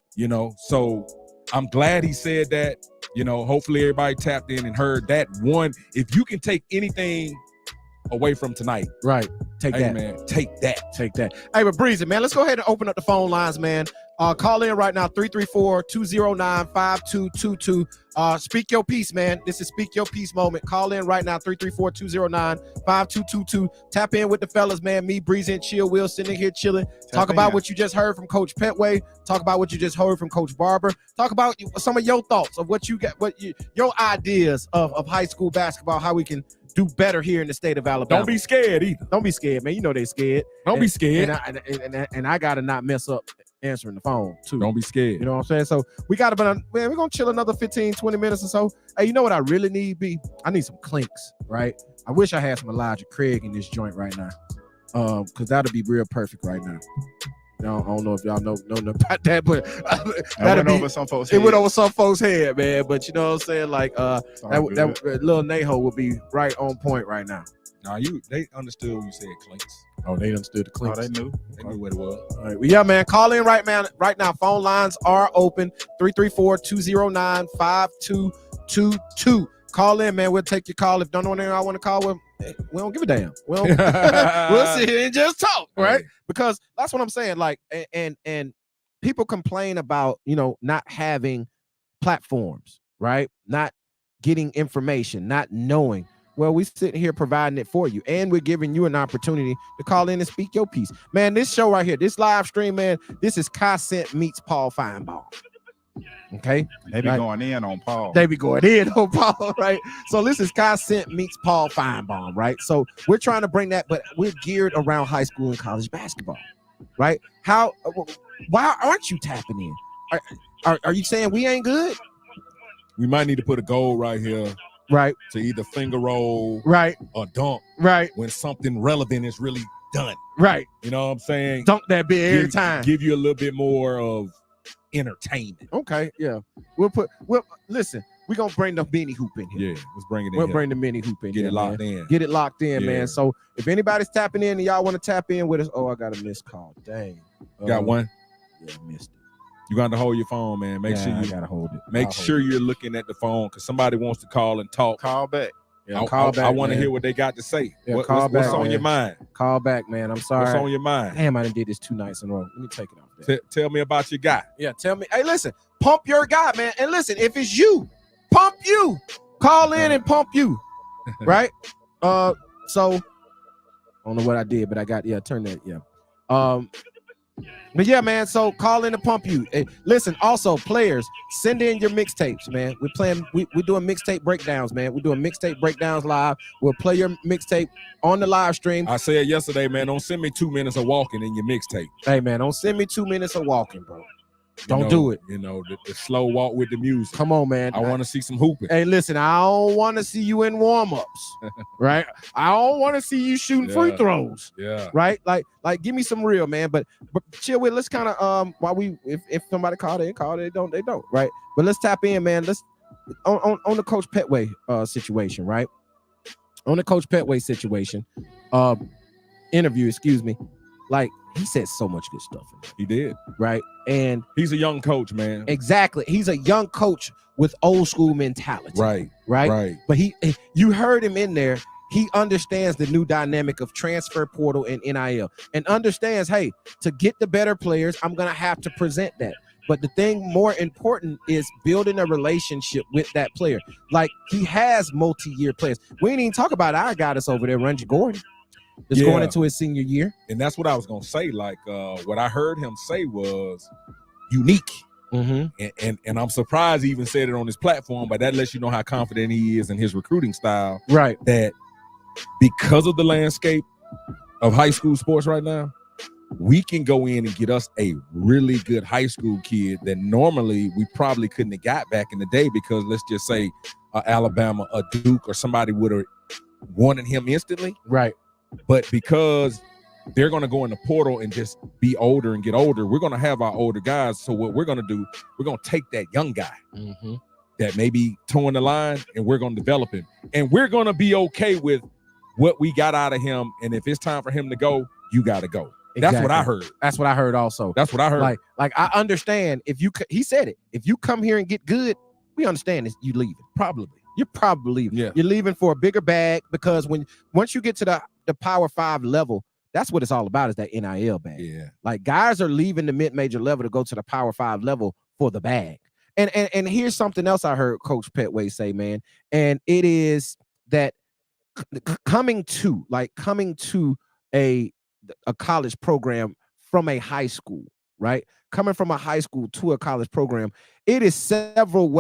So I'm glad he said that. Hopefully everybody tapped in and heard that. One, if you can take anything away from tonight. Right. Take that. Man, take that. Hey, but Breezy, man, let's go ahead and open up the phone lines, man. Call in right now, 334-209-5222. Speak your piece, man. This is Speak Your Piece moment. Call in right now, 334-209-5222. Tap in with the fellas, man. Me, Breezy, and Chill Will sitting here chilling. Talk about what you just heard from Coach Pettway. Talk about what you just heard from Coach Barber. Talk about some of your thoughts of what you got, your ideas of high school basketball, how we can do better here in the state of Alabama. Don't be scared either. Don't be scared, man. You know they scared. Don't be scared. And I gotta not mess up answering the phone too. Don't be scared. You know what I'm saying? So we gotta, man, we're gonna chill another 15-20 minutes or so. Hey, you know what I really need, B? I need some clinks, right? I wish I had some Elijah Craig in this joint right now. Because that'd be real perfect right now. I don't know if y'all know about that, but it went over some folks' head. It went over some folks' head, man. But you know what I'm saying? Like that little Naho would be right on point right now. Nah, they understood when you said clinks. Oh, they understood the clinks. Oh, they knew. They knew what it was. All right. Well, yeah, man. Call in right now. Phone lines are open. 334-209-5222. Call in, man. We'll take your call. If don't know anyone I want to call with, we don't give a damn. We'll sit here and just talk, right? Because that's what I'm saying. Like, and people complain about, not having platforms, right? Not getting information, not knowing. Well, we sitting here providing it for you, and we're giving you an opportunity to call in and speak your piece. Man, this show right here, this live stream, man, this is Kai Cent meets Paul Feinbaum. Okay? They be going in on Paul. Right? So this is Kai Cent meets Paul Feinbaum, right? So we're trying to bring that, but we're geared around high school and college basketball, right? Why aren't you tapping in? Are you saying we ain't good? We might need to put a goal right here. Right. To either finger roll, right, or dunk, right, when something relevant is really done, right. You know what I'm saying? Dunk that bit every time. Give you a little bit more of entertainment. Okay, yeah. Listen. We're gonna bring the mini hoop in here. Yeah, let's bring it in. We'll bring the mini hoop in. Get it locked in. Get it locked in, man. So if anybody's tapping in and y'all want to tap in with us, I got a missed call. Dang. Got one. Yeah, missed it. You got to hold your phone, man. Make sure I you gotta hold it. Make sure you're looking at the phone because somebody wants to call and talk. Call back. Yeah, call back. I want to man. hear what they got to say. Yeah, What's back, on man. your mind? Call back, man. I'm sorry. What's on your mind? Damn, I done did this 2 nights in a row. Let me take it off there. Tell me about your guy. Yeah, tell me. Hey, listen, pump your guy, man. And listen, if it's you, pump you. Call in and pump you. Right? So I don't know what I did, but I got turn that. But yeah, man. So call in to pump you. Hey, listen, also players, send in your mixtapes, man. We're doing mixtape breakdowns, man. We're doing mixtape breakdowns live. We'll play your mixtape on the live stream. I said yesterday, man, don't send me 2 minutes of walking in your mixtape. Hey, man, don't send me 2 minutes of walking, bro. Don't do it. You know, the slow walk with the music. Come on, man. I want to see some hooping. Hey, listen, I don't want to see you in warm-ups, right? I don't want to see you shooting free throws. Yeah. Right? Like give me some real, man. But chill with, let's kind of while we if somebody called in, they don't, right? But let's tap in, man. Let's on the Coach Pettway situation, right? On the Coach Pettway situation, interview, excuse me. Like, he said so much good stuff. He did. Right? And he's a young coach, man. Exactly. He's a young coach with old school mentality. Right. But you heard him in there. He understands the new dynamic of transfer portal and NIL and understands, hey, to get the better players, I'm going to have to present that. But the thing more important is building a relationship with that player. Like, he has multi-year players. We ain't even talk about our guy that's over there, Randy Gordon. That's going into his senior year. And that's what I was going to say. Like, what I heard him say was unique. Mm-hmm. And I'm surprised he even said it on his platform, but that lets you know how confident he is in his recruiting style. Right. That because of the landscape of high school sports right now, we can go in and get us a really good high school kid that normally we probably couldn't have got back in the day because let's just say Alabama, a Duke, or somebody would have wanted him instantly. Right. But because they're going to go in the portal and just be older and get older, we're going to have our older guys. So what we're going to do, we're going to take that young guy that may be towing the line and we're going to develop him. And we're going to be okay with what we got out of him. And if it's time for him to go, you got to go. Exactly. That's what I heard. That's what I heard also. That's what I heard. Like I understand he said it. If you come here and get good, we understand this. You leaving. You're probably leaving. Yeah. You're leaving for a bigger bag because once you get to the Power 5 level, that's what it's all about, is that NIL bag. Yeah. Like, guys are leaving the mid-major level to go to the Power 5 level for the bag. And here's something else I heard Coach Pettway say, man. And it is that coming to a college program from a high school, right? Coming from a high school to a college program, it is several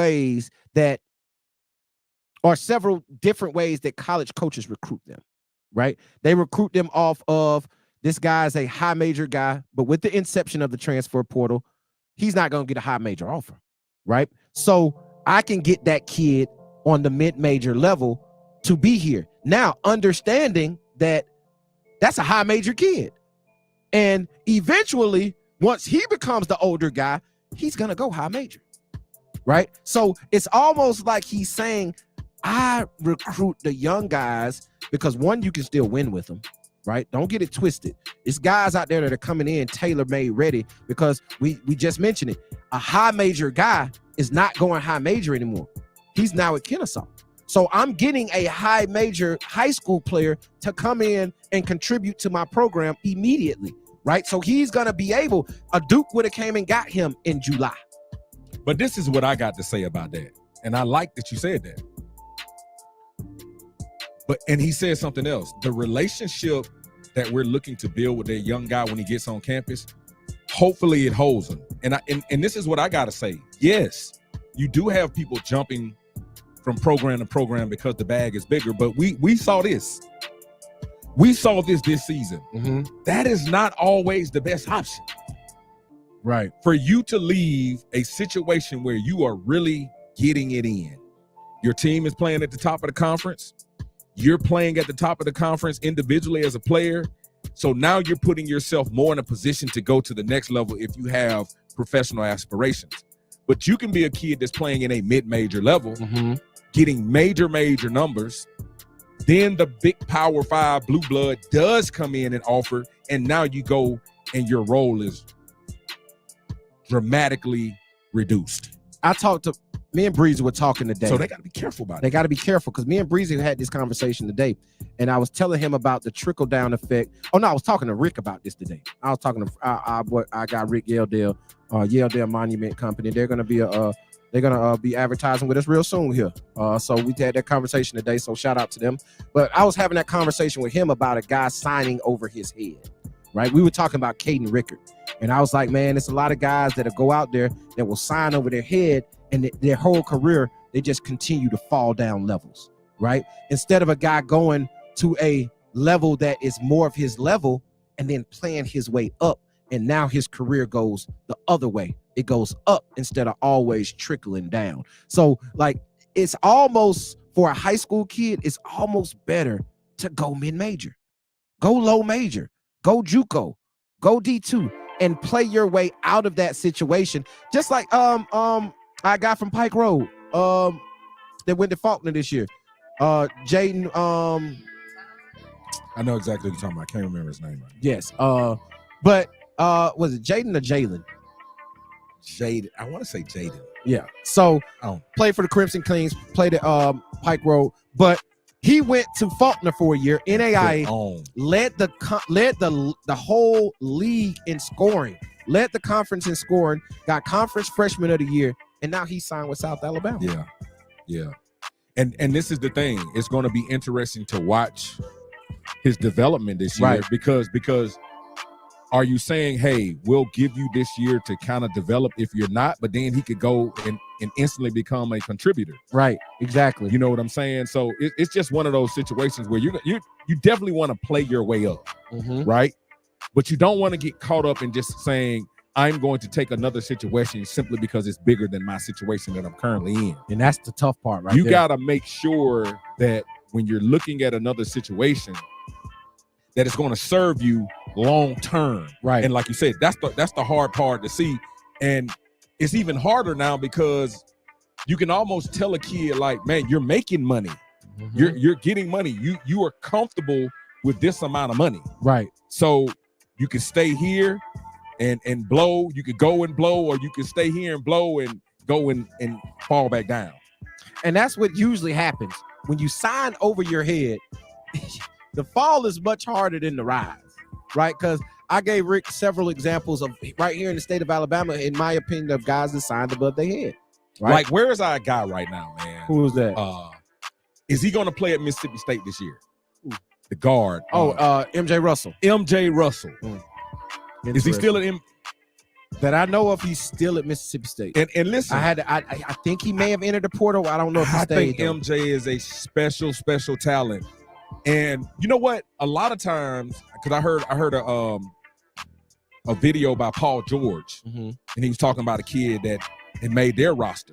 different ways that college coaches recruit them. Right? They recruit them off of, this guy's a high major guy, but with the inception of the transfer portal, he's not going to get a high major offer. Right? So I can get that kid on the mid-major level to be here. Now, understanding that that's a high major kid. And eventually, once he becomes the older guy, he's going to go high major. Right? So it's almost like he's saying, I recruit the young guys because, one, you can still win with them, right? Don't get it twisted. It's guys out there that are coming in tailor-made ready because we just mentioned it. A high major guy is not going high major anymore. He's now at Kennesaw. So I'm getting a high major high school player to come in and contribute to my program immediately, right? So he's going to be able, a Duke would have came and got him in July. But this is what I got to say about that. And I like that you said that. And he said something else. The relationship that we're looking to build with that young guy when he gets on campus, hopefully it holds him. And this is what I gotta say. Yes, you do have people jumping from program to program because the bag is bigger, but we saw this. We saw this season. Mm-hmm. That is not always the best option. Right. For you to leave a situation where you are really getting it in. Your team is playing at the top of the conference. You're playing at the top of the conference individually as a player. So now you're putting yourself more in a position to go to the next level if you have professional aspirations. But you can be a kid that's playing in a mid-major level, getting major numbers. Then the big Power 5 blue blood does come in and offer, and now you go and your role is dramatically reduced. Me and Breezy were talking today. So they got to be careful about it. They got to be careful because me and Breezy had this conversation today, and I was telling him about the trickle down effect. Oh no, I was talking to Rick about this today. I was talking to I got Rick Yeldale, Yeldale Monument Company. They're gonna be advertising with us real soon here. So we had that conversation today. So shout out to them. But I was having that conversation with him about a guy signing over his head. Right? We were talking about Caden Rickard, and I was like, man, it's a lot of guys that'll go out there that will sign over their head. And their whole career, they just continue to fall down levels, right? Instead of a guy going to a level that is more of his level and then playing his way up. And now his career goes the other way. It goes up instead of always trickling down. So like, it's almost, for a high school kid, it's almost better to go mid-major, go low major, go JUCO, go D2, and play your way out of that situation. Just like, I got from Pike Road that went to Faulkner this year. Jaden, I know exactly what you're talking about. I can't remember his name. Right. Yes. But was it Jaden or Jalen? Jaden. I want to say Jaden. Yeah. So played for the Crimson Kings, played at Pike Road, but he went to Faulkner for a year. NAIA led the whole league in scoring, led the conference in scoring, got conference freshman of the year. And now he signed with South Alabama. Yeah. And this is the thing. It's going to be interesting to watch his development this year, because are you saying, hey, we'll give you this year to kind of develop if you're not, but then he could go and instantly become a contributor. Right, exactly. You know what I'm saying? So it's just one of those situations where you definitely want to play your way up, right? But you don't want to get caught up in just saying, I'm going to take another situation simply because it's bigger than my situation that I'm currently in. And that's the tough part, right? You got to make sure that when you're looking at another situation, that it's going to serve you long term. Right. And like you said, that's the hard part to see. And it's even harder now because you can almost tell a kid, like, man, you're making money. You're getting money. You are comfortable with this amount of money. Right. So you can stay here and blow. You could go and blow, or you can stay here and blow and go and fall back down. And that's what usually happens when you sign over your head. The fall is much harder than the rise, right? Because I gave Rick several examples of right here in the state of Alabama, in my opinion, of guys that signed above their head. Right? Like, where is our guy right now, man? Who is that? Is he going to play at Mississippi State this year? The guard. MJ Russell. MJ Russell. Is he still at That I know of, he's still at Mississippi State. And listen, I think he may have entered the portal. I don't know if he stayed. I think MJ is a special talent. And you know what? A lot of times, because I heard a video by Paul George, and he was talking about a kid that had made their roster.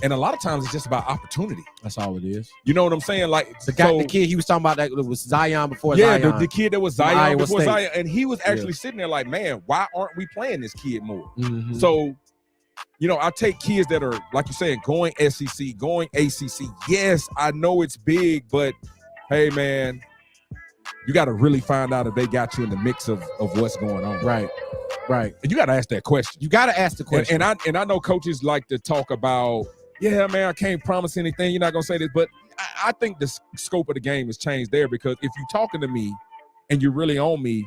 And a lot of times it's just about opportunity. That's all it is. You know what I'm saying? Like the kid he was talking about, that was Zion before Zion. Yeah, the kid that was Zion before Zion. And he was actually sitting there like, man, why aren't we playing this kid more? So, you know, I take kids that are, like you're saying, going SEC, going ACC. Yes, I know it's big, but hey, man, you got to really find out if they got you in the mix of what's going on. Right. And you got to ask that question. You got to ask the question. And I know coaches like to talk about, yeah, man, I can't promise anything. You're not going to say this. But I think the scope of the game has changed there, because if you're talking to me and you're really on me,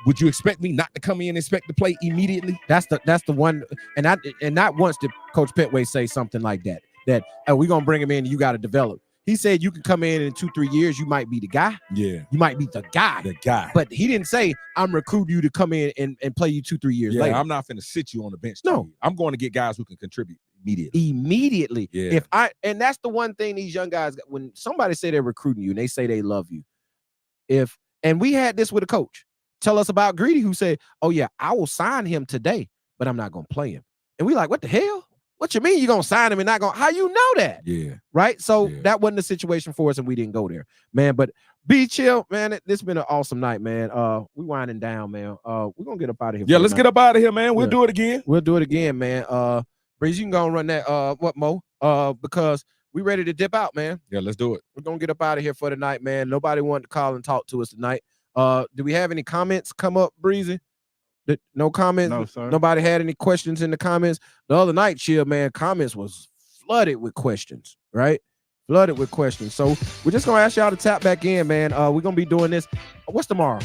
would you expect me not to come in and expect to play immediately? That's the one. And not once did Coach Pettway say something like that we're going to bring him in and you got to develop. He said you can come in 2-3 years, you might be the guy. Yeah. You might be the guy. But he didn't say, I'm recruiting you to come in and play you 2-3 years later. I'm not finna sit you on the bench. No. I'm going to get guys who can contribute immediately. Yeah. And that's the one thing these young guys, when somebody say they're recruiting you and they say they love you, and we had this with a coach tell us about Greedy, who said, oh yeah, I will sign him today, but I'm not going to play him. And we like, what the hell? What you mean you're going to sign him and not going to? How you know that? Yeah. Right? So that wasn't the situation for us, and we didn't go there, man. But be chill, man. This has been an awesome night, man. We winding down, man. We're going to get up out of here. Yeah, let's get up out of here, man. We'll do it again. We'll do it again, man. Breeze, you can go and run that, Mo? Because we ready to dip out, man. Yeah, let's do it. We're going to get up out of here for the night, man. Nobody wanted to call and talk to us tonight. Do we have any comments come up, Breezy? No comments? No, sir. Nobody had any questions in the comments? The other night, Chill, man, comments was flooded with questions, right? Flooded with questions. So we're just going to ask y'all to tap back in, man. We're going to be doing this. What's tomorrow?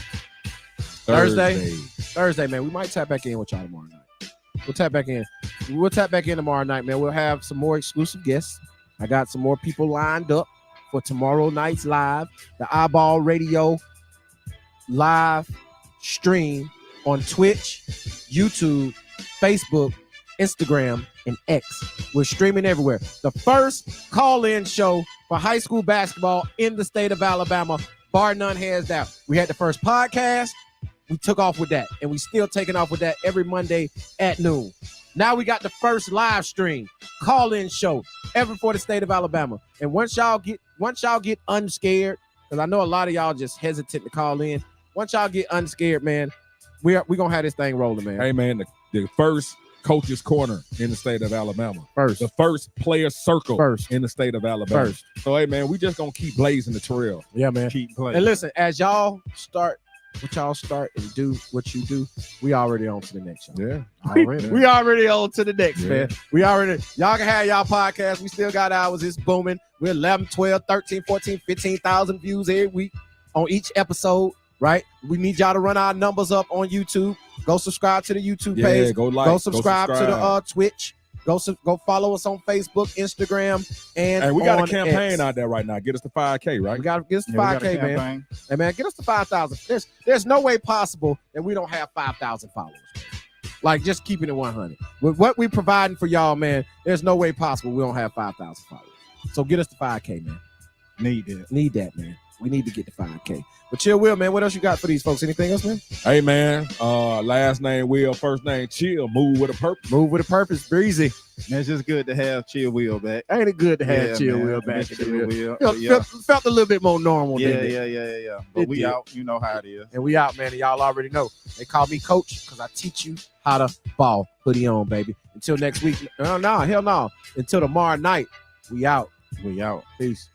Thursday, man. We might tap back in with y'all tomorrow night. We'll tap back in. We'll tap back in tomorrow night, man. We'll have some more exclusive guests. I got some more people lined up for tomorrow night's live, the iBall Radio live stream on Twitch, YouTube, Facebook, Instagram, and X. We're streaming everywhere. The first call-in show for high school basketball in the state of Alabama, bar none, hands down. We had the first podcast. We took off with that, and we still taking off with that every Monday at noon. Now we got the first live stream call-in show ever for the state of Alabama. And once y'all get unscared, because I know a lot of y'all just hesitant to call in. Once y'all get unscared, man, we're gonna have this thing rolling, man. Hey, man, the first coach's corner in the state of Alabama. First. The first player circle First. in the state of Alabama. First. So, hey, man, we just gonna keep blazing the trail. Yeah, man. Keep playing. And listen, as y'all start and do what you do, we already on to the next show. Yeah. We already on to the next, Yeah. man. Y'all can have y'all podcast. We still got ours. It's booming. We're 11, 12, 13, 14, 15,000 views every week on each episode, right? We need y'all to run our numbers up on YouTube. Go subscribe to the YouTube page. Go like. Go subscribe to the Twitch. Go follow us on Facebook, Instagram, and Hey, we got a on campaign X. out there right now. Get us to 5K, right? We got to get us to Yeah, we got a 5K, man. campaign. Hey, man, get us to 5,000. There's no way possible that we don't have 5,000 followers. Like, just keeping it 100. With what we providing for y'all, man, there's no way possible we don't have 5,000 followers. So get us to 5K, man. Need that. Need that, man. We need to get to 5K. But Chill Will, man, what else you got for these folks? Anything else, man? Hey, man, last name Will, first name Chill. Move with a purpose. Move with a purpose, breezy. Man, it's just good to have Chill Will back. Ain't it good to have Yeah, Chill man. Will back? Miss Chill Will. Felt a little bit more normal, Yeah, didn't it? yeah. But It we did. out. You know how it is. And we out, man. And y'all already know. They call me Coach because I teach you how to ball. Hoodie on, baby. Until next week. No, hell no. Until tomorrow night, we out. We out. Peace.